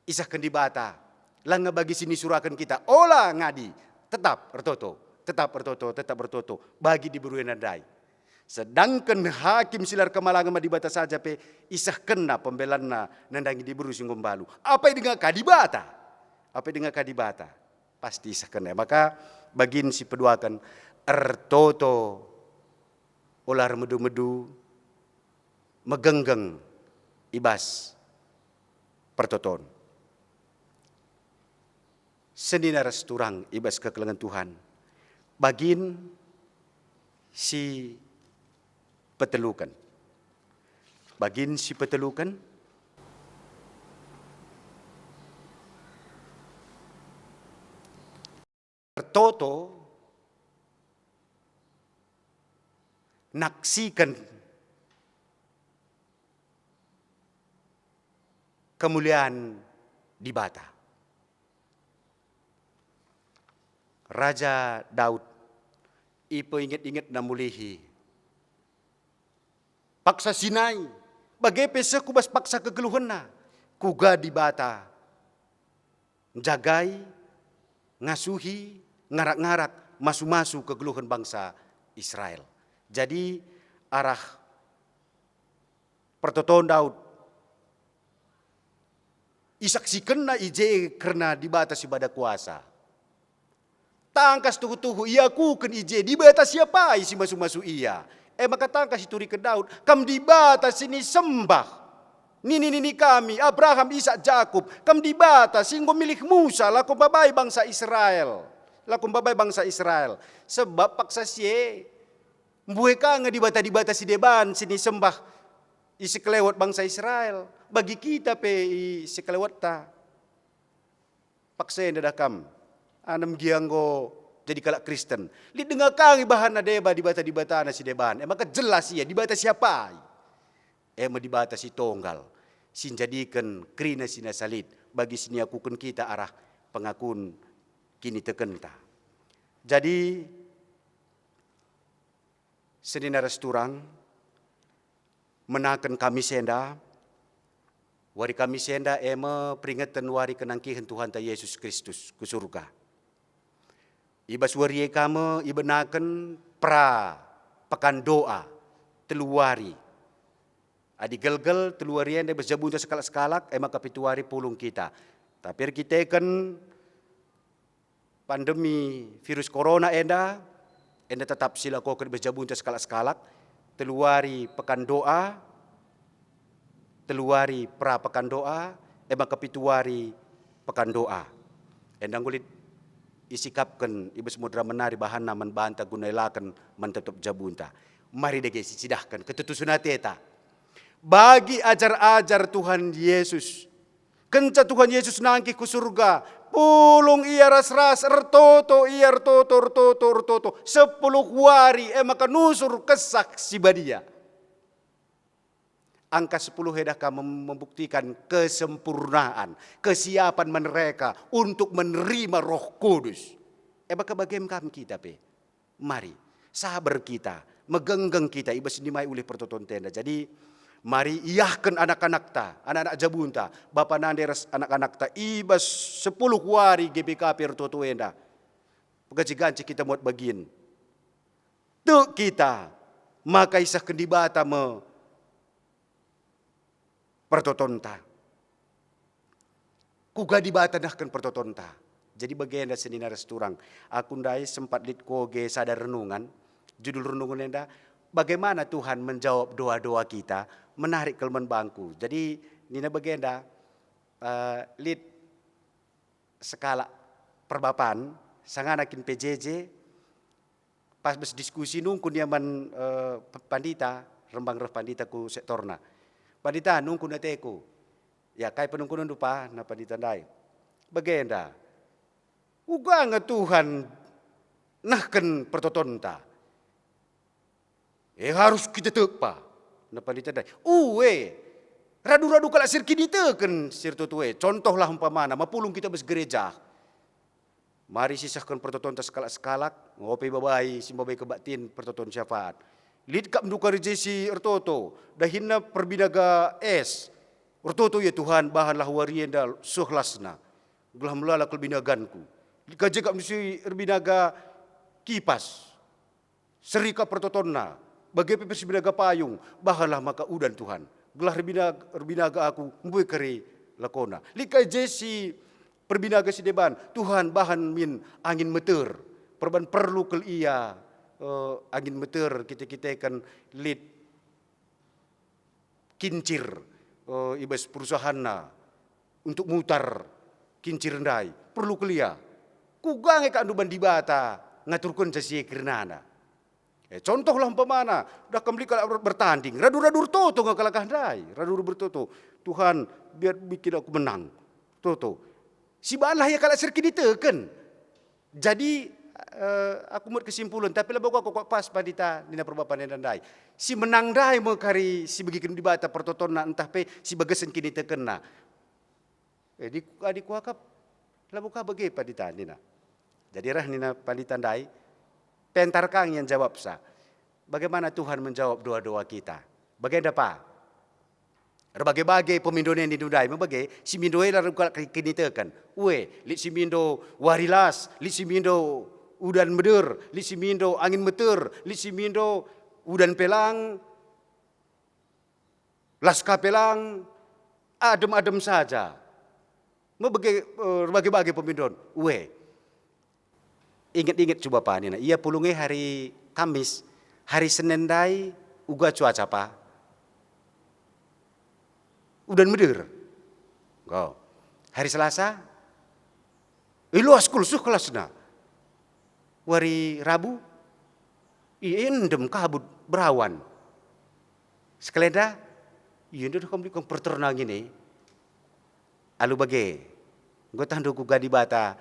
isahkan di bata, langa bagi sini surahkan kita, olah ngadi, tetap bertoto, bagi diberi nadai. Sedangkan hakim silar kemalangan di bata saja isahkan na pembelan na nandangi diberi singgombalu. Apa yang dengan kadibata? Pasti isahkan ya. Maka bagin si peduakan ertoto, olar medu-medu, megenggeng, ibas, pertoton. Senina resturang ibas kekelengan Tuhan. Bagin si petelukan. Tertoto naksikan kemuliaan di bata. Raja Daud, ipo ingat-ingat na mulihi. Paksa Sinai, bagai pesa kubas paksa kegeluhan na. Kuga di bata, jagai, ngasuhi, ngarak-ngarak, masu-masu kegeluhan bangsa Israel. Jadi arah pertoton Daud, isaksikan na ije karena di bata si bada kuasa. Tangkas tuhu-tuhu, iya kuken ije, di batas siapa isi masuk-masuk iya. Maka tangkas ituri ke Daud, kam di batas ini sembah. Nini kami, Abraham, Ishak, Jakub, kam di batas, singgo milik Musa, lakum babai bangsa Israel. Sebab paksa siye, mbuhe ka nga di batas si deban, sini sembah, isi kelewat bangsa Israel. Bagi kita isi kelewat ta. Paksa yang dadakam. Anam gianggo jadi kalak Kristen. Li dengar kang ibahan na deba di bata na si deban. Maka jelas ia di bata siapa? Di bata si tonggal. Sin jadikan krina sina salit bagi sini akukan kita arah pengakun kini tekenta. Jadi senina resturang menakan kami senda wari kami senda peringatan wari kenangkihan Tuhan ta Yesus Kristus ke surga. Ibas warie kama ibenaken pra pekan doa teluari. Adi gelgel teluarian de berjabun sekalak-sekalak maka pituari pulung kita. Tapi kita kan pandemi virus corona enda tetap silakokan berjabun sekalak-sekalak teluari pekan doa teluari pra pekan doa maka pituari pekan doa. Endang kulit isikapkan ibas mudra menari bahana membanta gunailakan mentetap jabunta. Mari dege sidahkan ketutusunati eta. Bagi ajar-ajar Tuhan Yesus. Kenca Tuhan Yesus nangki ku surga. Pulung iya ras-ras ertoto. 10 wari maka nusur kesak si badia. Angka 10 hedakah membuktikan kesempurnaan, kesiapan mereka untuk menerima Roh Kudus. Baka bagaimana kami kita mari sabar kita, megenggeng kita ibas dimai oleh pertoton tenda. Jadi mari iyahkan anak-anak ta, anak-anak jabunta, bapa nanderas anak-anak ta ibas 10 hari GBK pertoto enda. Pagaji-ganci kita muat bagian. Tuk kita maka isah kendibata pertotonta. Kuga dibata nahkan pertotonta. Jadi bagian dari senina resturang. Aku ndai sempat lit koge sadar renungan. Judul renungan enda, bagaimana Tuhan menjawab doa-doa kita, menarik kelman bangku. Jadi nina bagian dah lit skala perbapan, sanganakin PJJ, pas berdiskusi nungkun yaman pandita, rembang reh pandita ku sektorna. Pandita nungkun nateku, ya kai penungkunan dupa na pandita ndai. Bagenda, uga nga Tuhan nahken pertotonta. Harus kita tepa na pandita ndai. Radu-radu kala sir kini teken sir tutue. Contohlah umpamana, mapulung kita bes gereja. Mari sisahkan pertotonta sekalak-sekalak, ngopi babai, simbabai kebatin pertoton syafaat. Lid kap menduka rejesi ertoto, dahinna perbinaga es. Ertoto ya Tuhan, bahanlah warienda suhlasna. Gelah melala kelbinaganku. Dikaje kap misi erbinaga kipas. Serika pertotonna, bagai pepes binaga payung, bahanlah maka udan Tuhan. Gelah erbinaga aku, mbui keri lakona. Likaje si perbinaga si deban, Tuhan bahan min angin meter. Perban perlu kel ia angin meter kita kan lid kincir ibas perusahaanna untuk mutar kincir ndai perlu kelia kugang ka andu bandibata ngaturkan sasi kirnana contohlah umpamana dah kembali kalau bertanding radu-radu toto ngakalakah ndai radu bertoto Tuhan biar bikin aku menang toto si balah ya kala serkini teken jadi aku buat kesimpulan, tapi lah aku kok pas padita dina perbapan dan dai. Si menang dai mo kari si begitu dibata pertotona entah pe si bagesen kini tekena. Di adik kuakap lah buka bagi padita dina. Jadi rah nina padita dai pentar kang yang jawab sa. Bagaimana Tuhan menjawab doa-doa kita? Bagaimana pa? Berbagai-bagai pemindone di dudai membagai si mindoe lah kini tekan. Li si mindo warilas, li si mindo udan meder, li si mindo angin meter, li si mindo udan pelang, laska pelang, adem-adem saja. Berbagai-bagai pemindon. Ingat-ingat coba pa nina. Ia pulungi hari Kamis, hari Senin dai uga cuaca pa. Udan meder. Hari Selasa, luas kulsuh kelasna. Wari Rabu, endem kabut berawan. Sekeleda, iya dah kami kong perternang ini. Alu bagi, gue tandu ku gadi bata,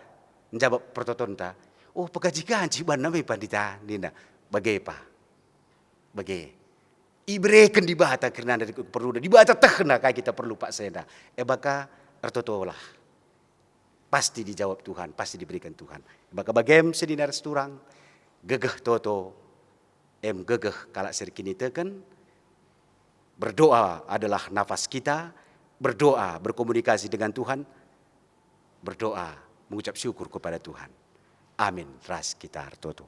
njabab pertotonta. Oh pekaji-kaji ban namai pandita, Nina. Bagi pa, bagi. Ibreken di bata kerana dari perlu di bata tekna kaya kita perlu pak senda. Baka ertotolah. Pasti dijawab Tuhan, pasti diberikan Tuhan. Baka bagem sedina resturang, gegeh toto, gegeh kalak serkini teken. Berdoa adalah nafas kita, berdoa berkomunikasi dengan Tuhan, berdoa mengucap syukur kepada Tuhan. Amin. Ras kita toto.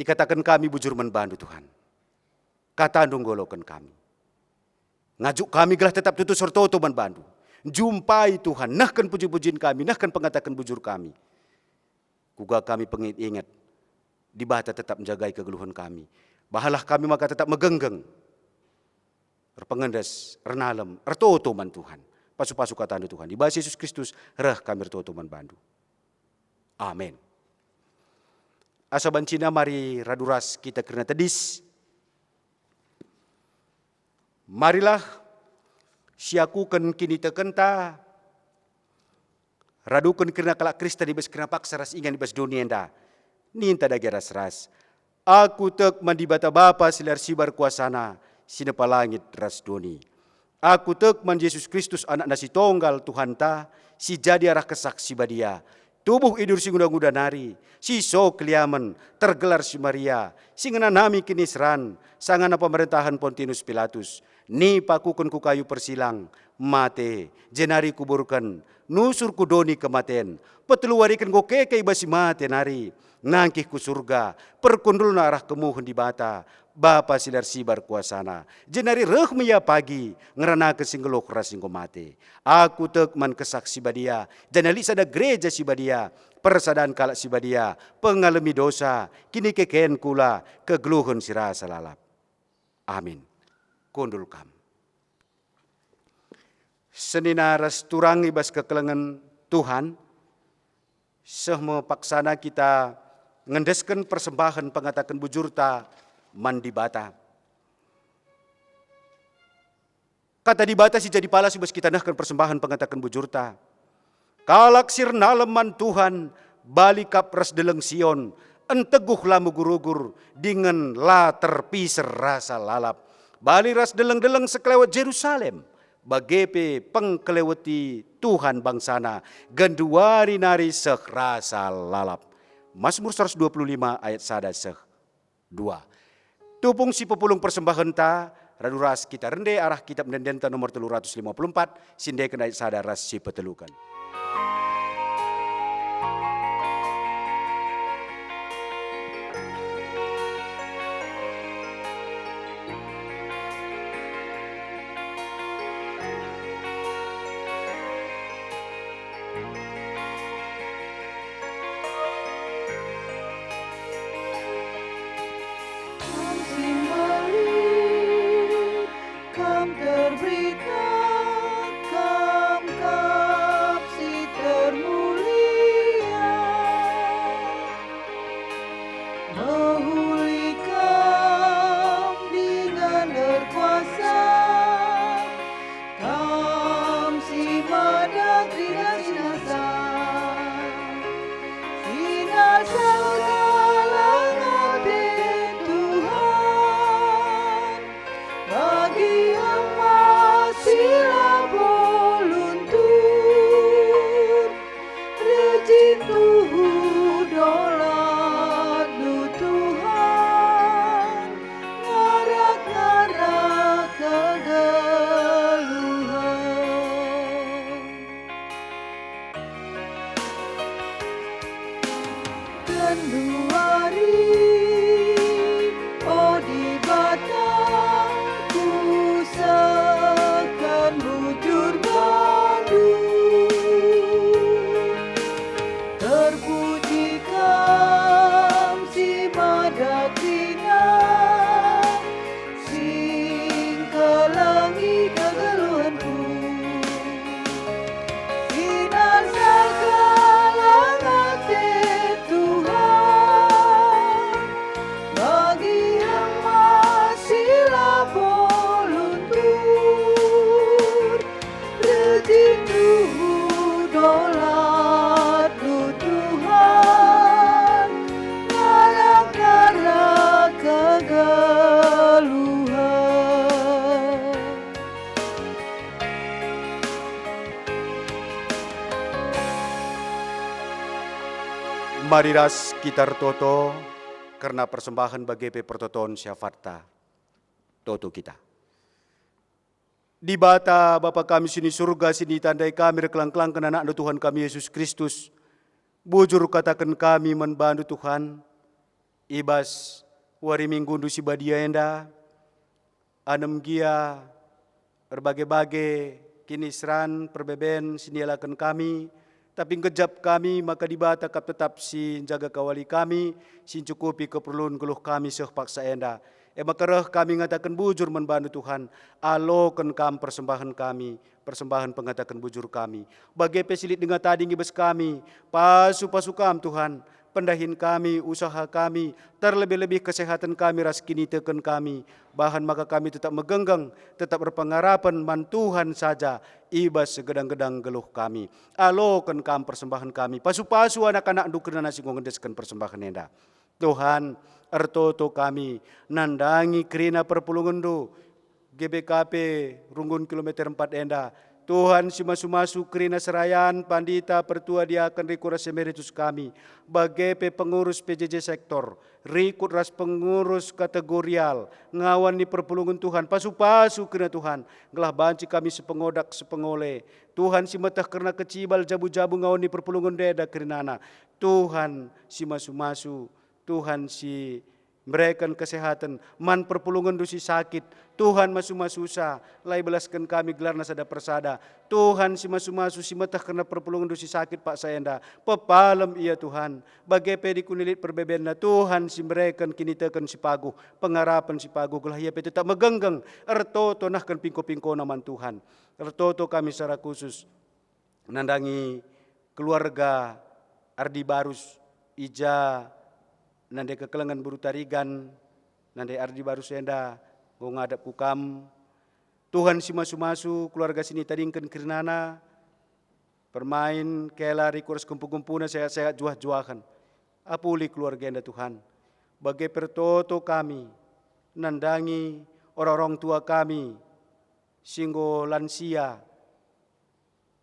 Ikatakan kami bujur membantu Tuhan. Kata nunggolokan kami. Ngajuk kami gelah tetap tutu sertoto membantu. Jumpai Tuhan, nahkan puji-pujian kami, nahkan pengatakan bujur kami. Kuga kami pengingat-ingat, di bata tetap menjagai kegeluhan kami. Bahalah kami maka tetap megenggeng. Pengendas, renalem, ertoto man Tuhan. Pasu-pasu kata Tuhan. Di bahasa Yesus Kristus, reh kami ertoto man bandu. Amin. Asa bancina mari raduras kita kerana tedis. Marilah siakukan kini tekenta. Radukan kerana kalak Krista di bas kerana paksa ras ingan di bas dunia enda. Ninta dagi ras. Aku tek mandibata Bapa silar sibar kuasana, sinepa langit ras doni. Aku tek man Yesus Kristus anak nasi tonggal Tuhan ta, si jadi arah kesaksi badia. Tubuh idur si guda-guda nari, si so keliaman, tergelar si Maria, si ngenanami kinisran, sangana pemerintahan Pontius Pilatus. Ni pakukun ku kayu persilang, mate, jenari kuburkan, nusur kudoni kematen, peteluarikan go keke basi mate nari, nangkih ku surga, perkundul na arah kemuhun di bata, Bapa silar sibar kuasana, jenari rehmia pagi, ngerana kesinggelok rasinggo mate. Aku tek man kesaksi badia, janali sada gereja si badia, persadaan kalak si badia, pengalami dosa, kini keken kula, kegeluhun sirasa lalap. Amin. Kundul kam. Seninaras turangi bas kekelengan Tuhan, sehmo paksana kita ngendeskan persembahan pengatakan bujurta mandi bata. Kata di bata si jadi pala si bas kita nahkan persembahan pengatakan bujurta. Kalak sirnaleman Tuhan balikap ras deleng Sion, enteguh lamu gurugur dengan la terpiser rasa lalap. Bali ras deleng-deleng sekelewat Jerusalem, bagepe pengkelewati Tuhan bangsana, ganduari nari seh rasa lalap. Mazmur 125 ayat 1 2. Tupung si pepulung persembahan ta, radu ras kita rende arah kitab mendenta nomor 354, sinde kena ayat 1 ras si petelukan. Mari ras kita toto karena persembahan bagi pertoton syafarta toto kita. Di bata Bapa kami sini surga sini tandai kami rekelang-kelang kena anak Tuhan kami Yesus Kristus. Bujur katakan kami membantu Tuhan. Ibas wari minggu dusi badia enda. Anem gia berbagai-bagai kinisran perbeben sinialakan kami. Tapi ngejap kami maka dibata kap tetap si jaga kawali kami, si cukupi keperluan geluh kami seh paksa enda. Makareh kami ngatakan bujur membantu Tuhan, alokan kam persembahan kami, persembahan pengatakan bujur kami. Bagai pesilit dengan tadi ngibes kami, pasu kam Tuhan, pendahin kami, usaha kami, terlebih-lebih kesehatan kami ras kini teken kami. Bahan maka kami tetap megenggang, tetap berpengharapan man Tuhan saja, ibas segedang-gedang geluh kami. Alokan kam persembahan kami, pasu-pasu anak-anak dukrina nasi ngondeskan persembahan enda. Tuhan, ertoto kami nandangi kerina perpulungan do GBKP Runggun kilometer 4 enda. Tuhan si masu-masu kerina serayan pandita pertua diakan rikuras emeritus kami. Bagai pengurus PJJ sektor, rikut ras pengurus kategorial, ngawan di perpulungan Tuhan, pasu-pasu kena Tuhan. Gelah banci kami sepengodak sepengole. Tuhan si metah kerana kecibal jabu-jabu ngawan di perpulungan deda kerinana. Tuhan si masu-masu, Tuhan si berikan kesehatan, man perpulungan dosi sakit, Tuhan masu-masusa, lai belaskan kami gelar nasada persada, Tuhan si masu-masu si metah kena perpulungan dosi sakit Pak Sayenda, pepalem iya Tuhan, bagai pedi kunilit perbebenda, Tuhan si berikan kini tekan si pagu, pengarapan si pagu, gelah ia tetap megenggeng, ertoto nahkan pingko-pingko naman Tuhan, ertoto kami secara khusus, menandangi keluarga Ardi Barus, Ija, nande kekelengan buru tarigan, nande Ardi Baru Senda, ngong ngadap kukam. Tuhan si masu-masu keluarga sini tadingkan kirinana, permain kela rikurs kumpul-kumpuna sehat-sehat juah-juahan. Apuli keluarga enda Tuhan. Bagai pertoto kami, nandangi orang-orang tua kami, singgo lansia.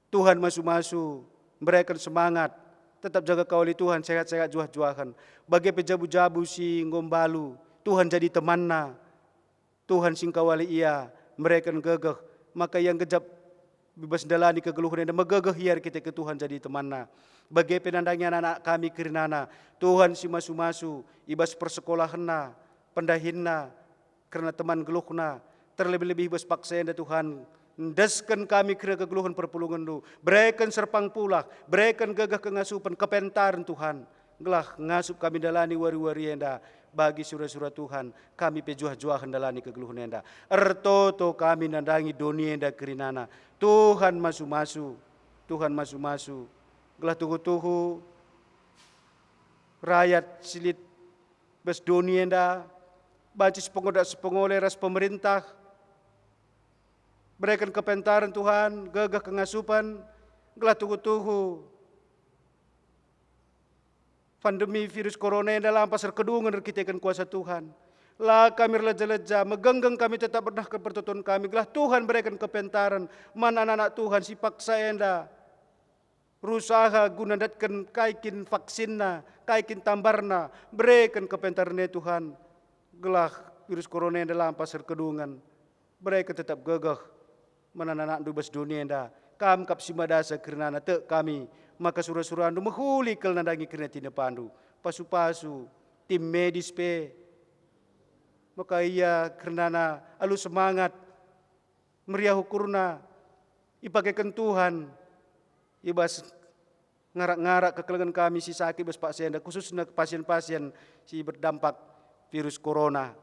Tuhan masu-masu, berikan semangat, tetap jaga kawali Tuhan, sehat-sehat juah-juahan. Bagai pejabu-jabu si ngombalu, Tuhan jadi temanna. Tuhan sing kawali ia, mereka gegeh. Maka yang gejap bebas dalani kegeluhan dan megegeh hiar kita ke Tuhan jadi temanna. Bagai penandangnya anak-anak kami kirinana, Tuhan si masu-masu, ibas persekolahanna, pendahinna, karena teman geluhna, terlebih-lebih ibas paksain Tuhan, deskan kami kira kegeluhan perpulungan lu, berikan serpang pulak, berikan gagah kengasupan, kepentaran Tuhan, gelah ngasup kami dalani wari-wari enda, bagi surah-surah Tuhan, kami pejuah-juahan dalani kegeluhan enda, ertoto kami nandangi dunia enda kirinana, Tuhan masu-masu, Tuhan masu-masu, gelah tuhu-tuhu, rakyat silit bes dunia enda, baca sepengoleh ras pemerintah, berikan kepentaran Tuhan, gagah kengasupan, gelah tuhu-tuhu. Pandemi virus corona yang dalam pasar kedungan kita ikan kuasa Tuhan. Lah kami leja-leja, megenggang kami tetap bernah kepertutuan kami. Gelah Tuhan berikan kepentaran, mana anak-anak Tuhan si paksa enda. Rusaha guna datkan kaikin vaksinna, kaikin tambarna, berikan kepentaran Tuhan. Gelah virus corona yang dalam pasar kedungan, berikan tetap gagah. Mana-anak dubas dunia enda, kam kap simadasa kirana te kami, maka surah-surah andu mehulikal nandangi kirana tina pandu, pasu-pasu, tim medis pe, maka ia kirana alu semangat, meriah ukurna, ipakaikan Tuhan, ibas ngarak-ngarak kekelengan kami si sakit bas pasien, khususnya pasien-pasien si berdampak virus corona,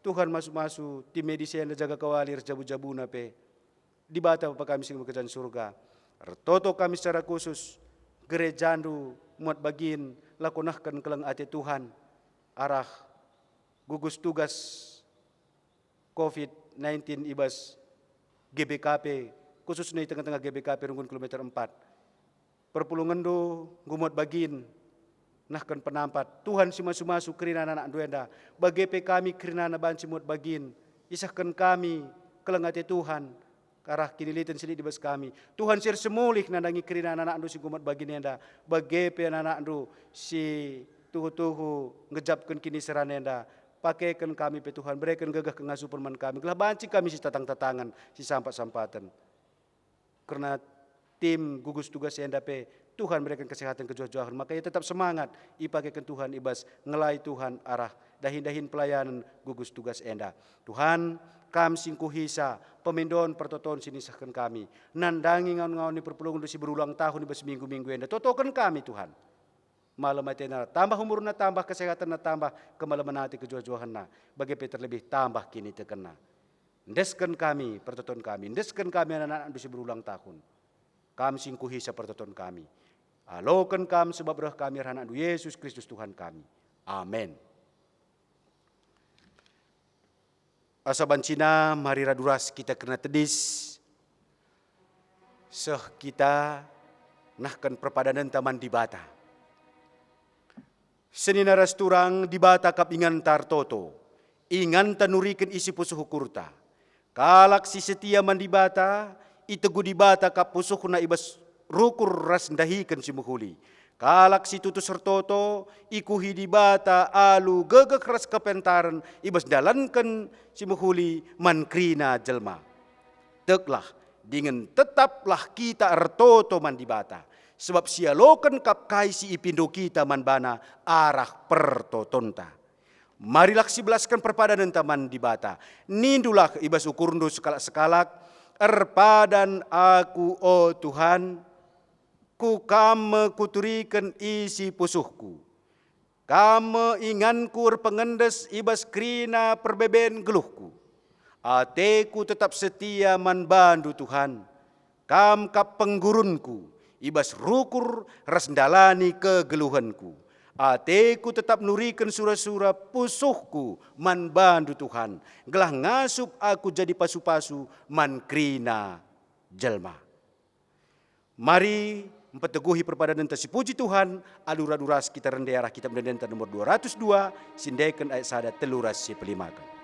Tuhan masuk-masuk, tim medis yang jaga kawalir jabu-jabuna pe, di bata Bapak kami sing bekerjaan surga. Ertoto kami secara khusus, gerejandu, muat bagin, lakonahkan kelang ati Tuhan, arah gugus tugas COVID-19 ibas GBKP, khususnya di tengah-tengah GBKP Runggun kilometer 4. Perpulungan do, gumuat bagin, nahkan penampat, Tuhan si masu-masu kerina anak duenda, bagai kami kerina banci muat bagin, isahkan kami kelang ati Tuhan, karah kinilitan silik di bas kami. Tuhan sir semulik nandangi kerina anak-anak si gumat bagi nenda. Bagi pe anak-anak si tuhu-tuhu ngejapkan kini seran nenda. Pakaikan kami pe Tuhan. Berikan gagah kengasupan man kami. Gelah banci kami si tatang-tatangan, si sampat-sampatan. Karena tim gugus tugas enda pe, Tuhan berikan kesehatan kejuah-juahan. Maka ia tetap semangat. Ipakaikan Tuhan ibas ngelai Tuhan arah dahin-dahin pelayanan gugus tugas enda. Tuhan, kam singku hisa, pemindon pertoton sini sahkan kami. Nandangi ngawan-ngawan di perpulungan si berulang tahun di seminggu-minggu enda. Totokan kami Tuhan. Malam atena tambah umurna, tambah kesehatan tambah kemalaman hati kejuah-juahanna. Bagi terlebih tambah kini tekena. Ndeskan kami pertoton kami. Ndeskan kami anak-anak di berulang tahun. Kam singku hisa pertoton kami. Alokan kam sebab roh kami anak Yesus Kristus Tuhan kami. Amin. Asa bancina mari raduras kita kena tedis. Seh kita nahkan perpadanan taman di bata. Senina ras turang dibata kap ingantar toto, ingan tanurikan isi pusuh kurta. Kalak si setia mandibata, itegu dibata kap pusuh na ibas rukur ras ndahikan si muhuli. Kalak si tutus sertoto, ikuhi dibata alu gegek ras kepentaran, ibas dalankan si muhuli mankrina jelma. Teklah, dengan tetaplah kita ertoto mandibata. Sebab sialokan kap kai si ipindo kita manbana arah pertotonta. Marilah sibelaskan perpadanan taman dibata. Nindulah ibas ukurndo sekalak-sekalak. Erpadan aku, oh Tuhan, ku kame kuturikan isi pusuhku. Kame inganku pengendes ibas krina perbeben geluhku. Ateku tetap setia manbandu Tuhan. Kam kap penggurunku, ibas rukur rasndalani kegeluhanku. Ateku tetap nurikan sura-sura pusuhku manbandu Tuhan. Gelah ngasup aku jadi pasu-pasu mankrina jelma. Mari mempeteguhi perpadanan si puji Tuhan. Alura-duras kita rendearah kitab Mendenta nomor 202. Sindekan ayat sada teluras si pelimakan.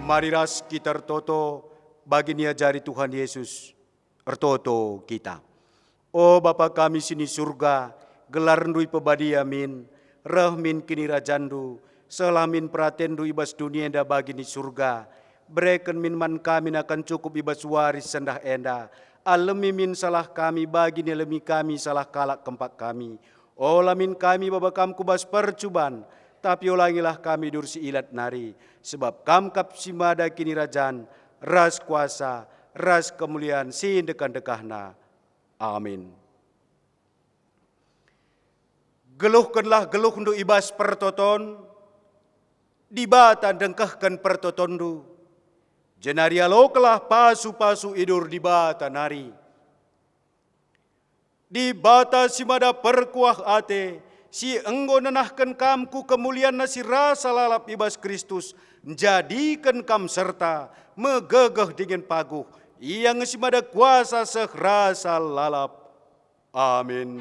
Mari ras kita toto bagi nia jari Tuhan Yesus ertoto kita. O Bapa kami sini surga, gelar ndui pebadi amin, rahmin kini rajandu, selamin pratendu ibas dunia enda bagi ni surga, breken min man kami akan cukup ibas waris sendah enda, alemi min salah kami bagi ni lemi kami salah kalak kempak kami, olamin kami baba kam kubas percuban, tapi ulangilah kami dursi ilat nari, sebab kam kap simada kini rajan, ras kuasa, ras kemuliaan sin dekan-dekahna. Amin. Geluhkanlah geluh ndu ibas pertoton, dibatan dengkahkan pertotondu, jenaria lokelah pasu-pasu idur dibata nari. Dibata simada perkuah ate, si enggo nenahkan kamku kemuliaan nasi rasa lalap ibas Kristus, jadikan kam serta megegeh dengan paguh, yang simada kuasa sehrasa lalap. Amin.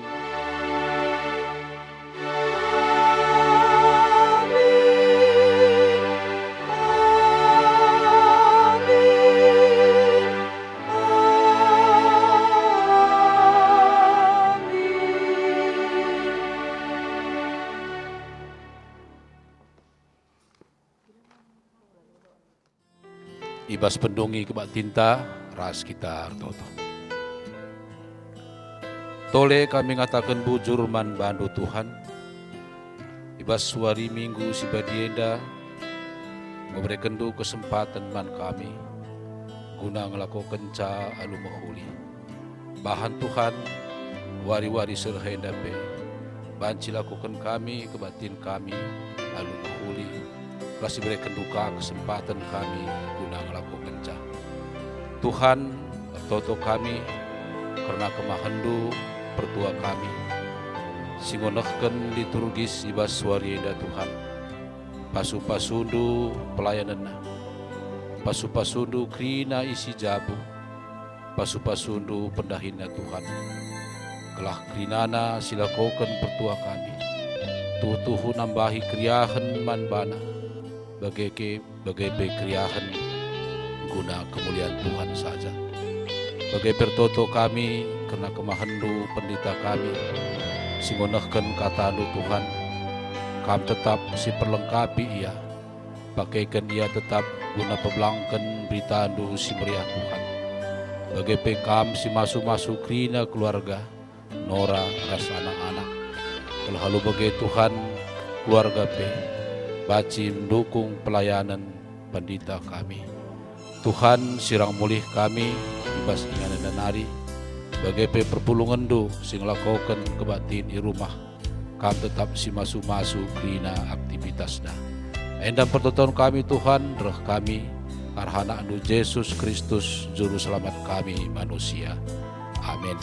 Ibas pendongi kebak tinta, ras kita toto. Tole kami ngatakan bujur man bandu Tuhan. Ibas suari minggu si badienda, memberikan du kesempatan man kami, guna ngelakukan ca alu mahuli. Bahan Tuhan, wari-wari serhenda pe, banci lakukan kami, kebatin kami, alu mahuli. Kasih berikan duka kesempatan kami guna ngelakukan ca. Tuhan toto kami karena kemahandu pertua kami. Singonahkan liturgis ibas suarienda Tuhan. Pasu-pasundu pelayanan. Pasu-pasundu krina isi jabu. Pasu-pasundu pendahina Tuhan. Kelah krinana silakokan pertua kami. Tutuhu nambahi kriahan manbana. Bagai kriahan guna kemuliaan Tuhan saja. Bagai pertoto kami karena kemahandu pendeta kami, singonahkan kata-Anu Tuhan, kam tetap si perlengkapi ia, pakaikan ia tetap guna pebelangkan berita Anu si meriah Tuhan. Bagai pekam si masu-masu krina keluarga, nora ras anak-anak. Kalau halu bagai Tuhan keluarga pe, baci mendukung pelayanan pendeta kami. Tuhan sirang mulih kami, ibas inganan dan hari, bagai perpulungan do, sing lakukan kebatin di rumah, kam tetap si masu-masu krina aktivitasna. Endam pertonton kami Tuhan, roh kami, karhana anu Yesus Kristus, Juru Selamat kami manusia. Amin.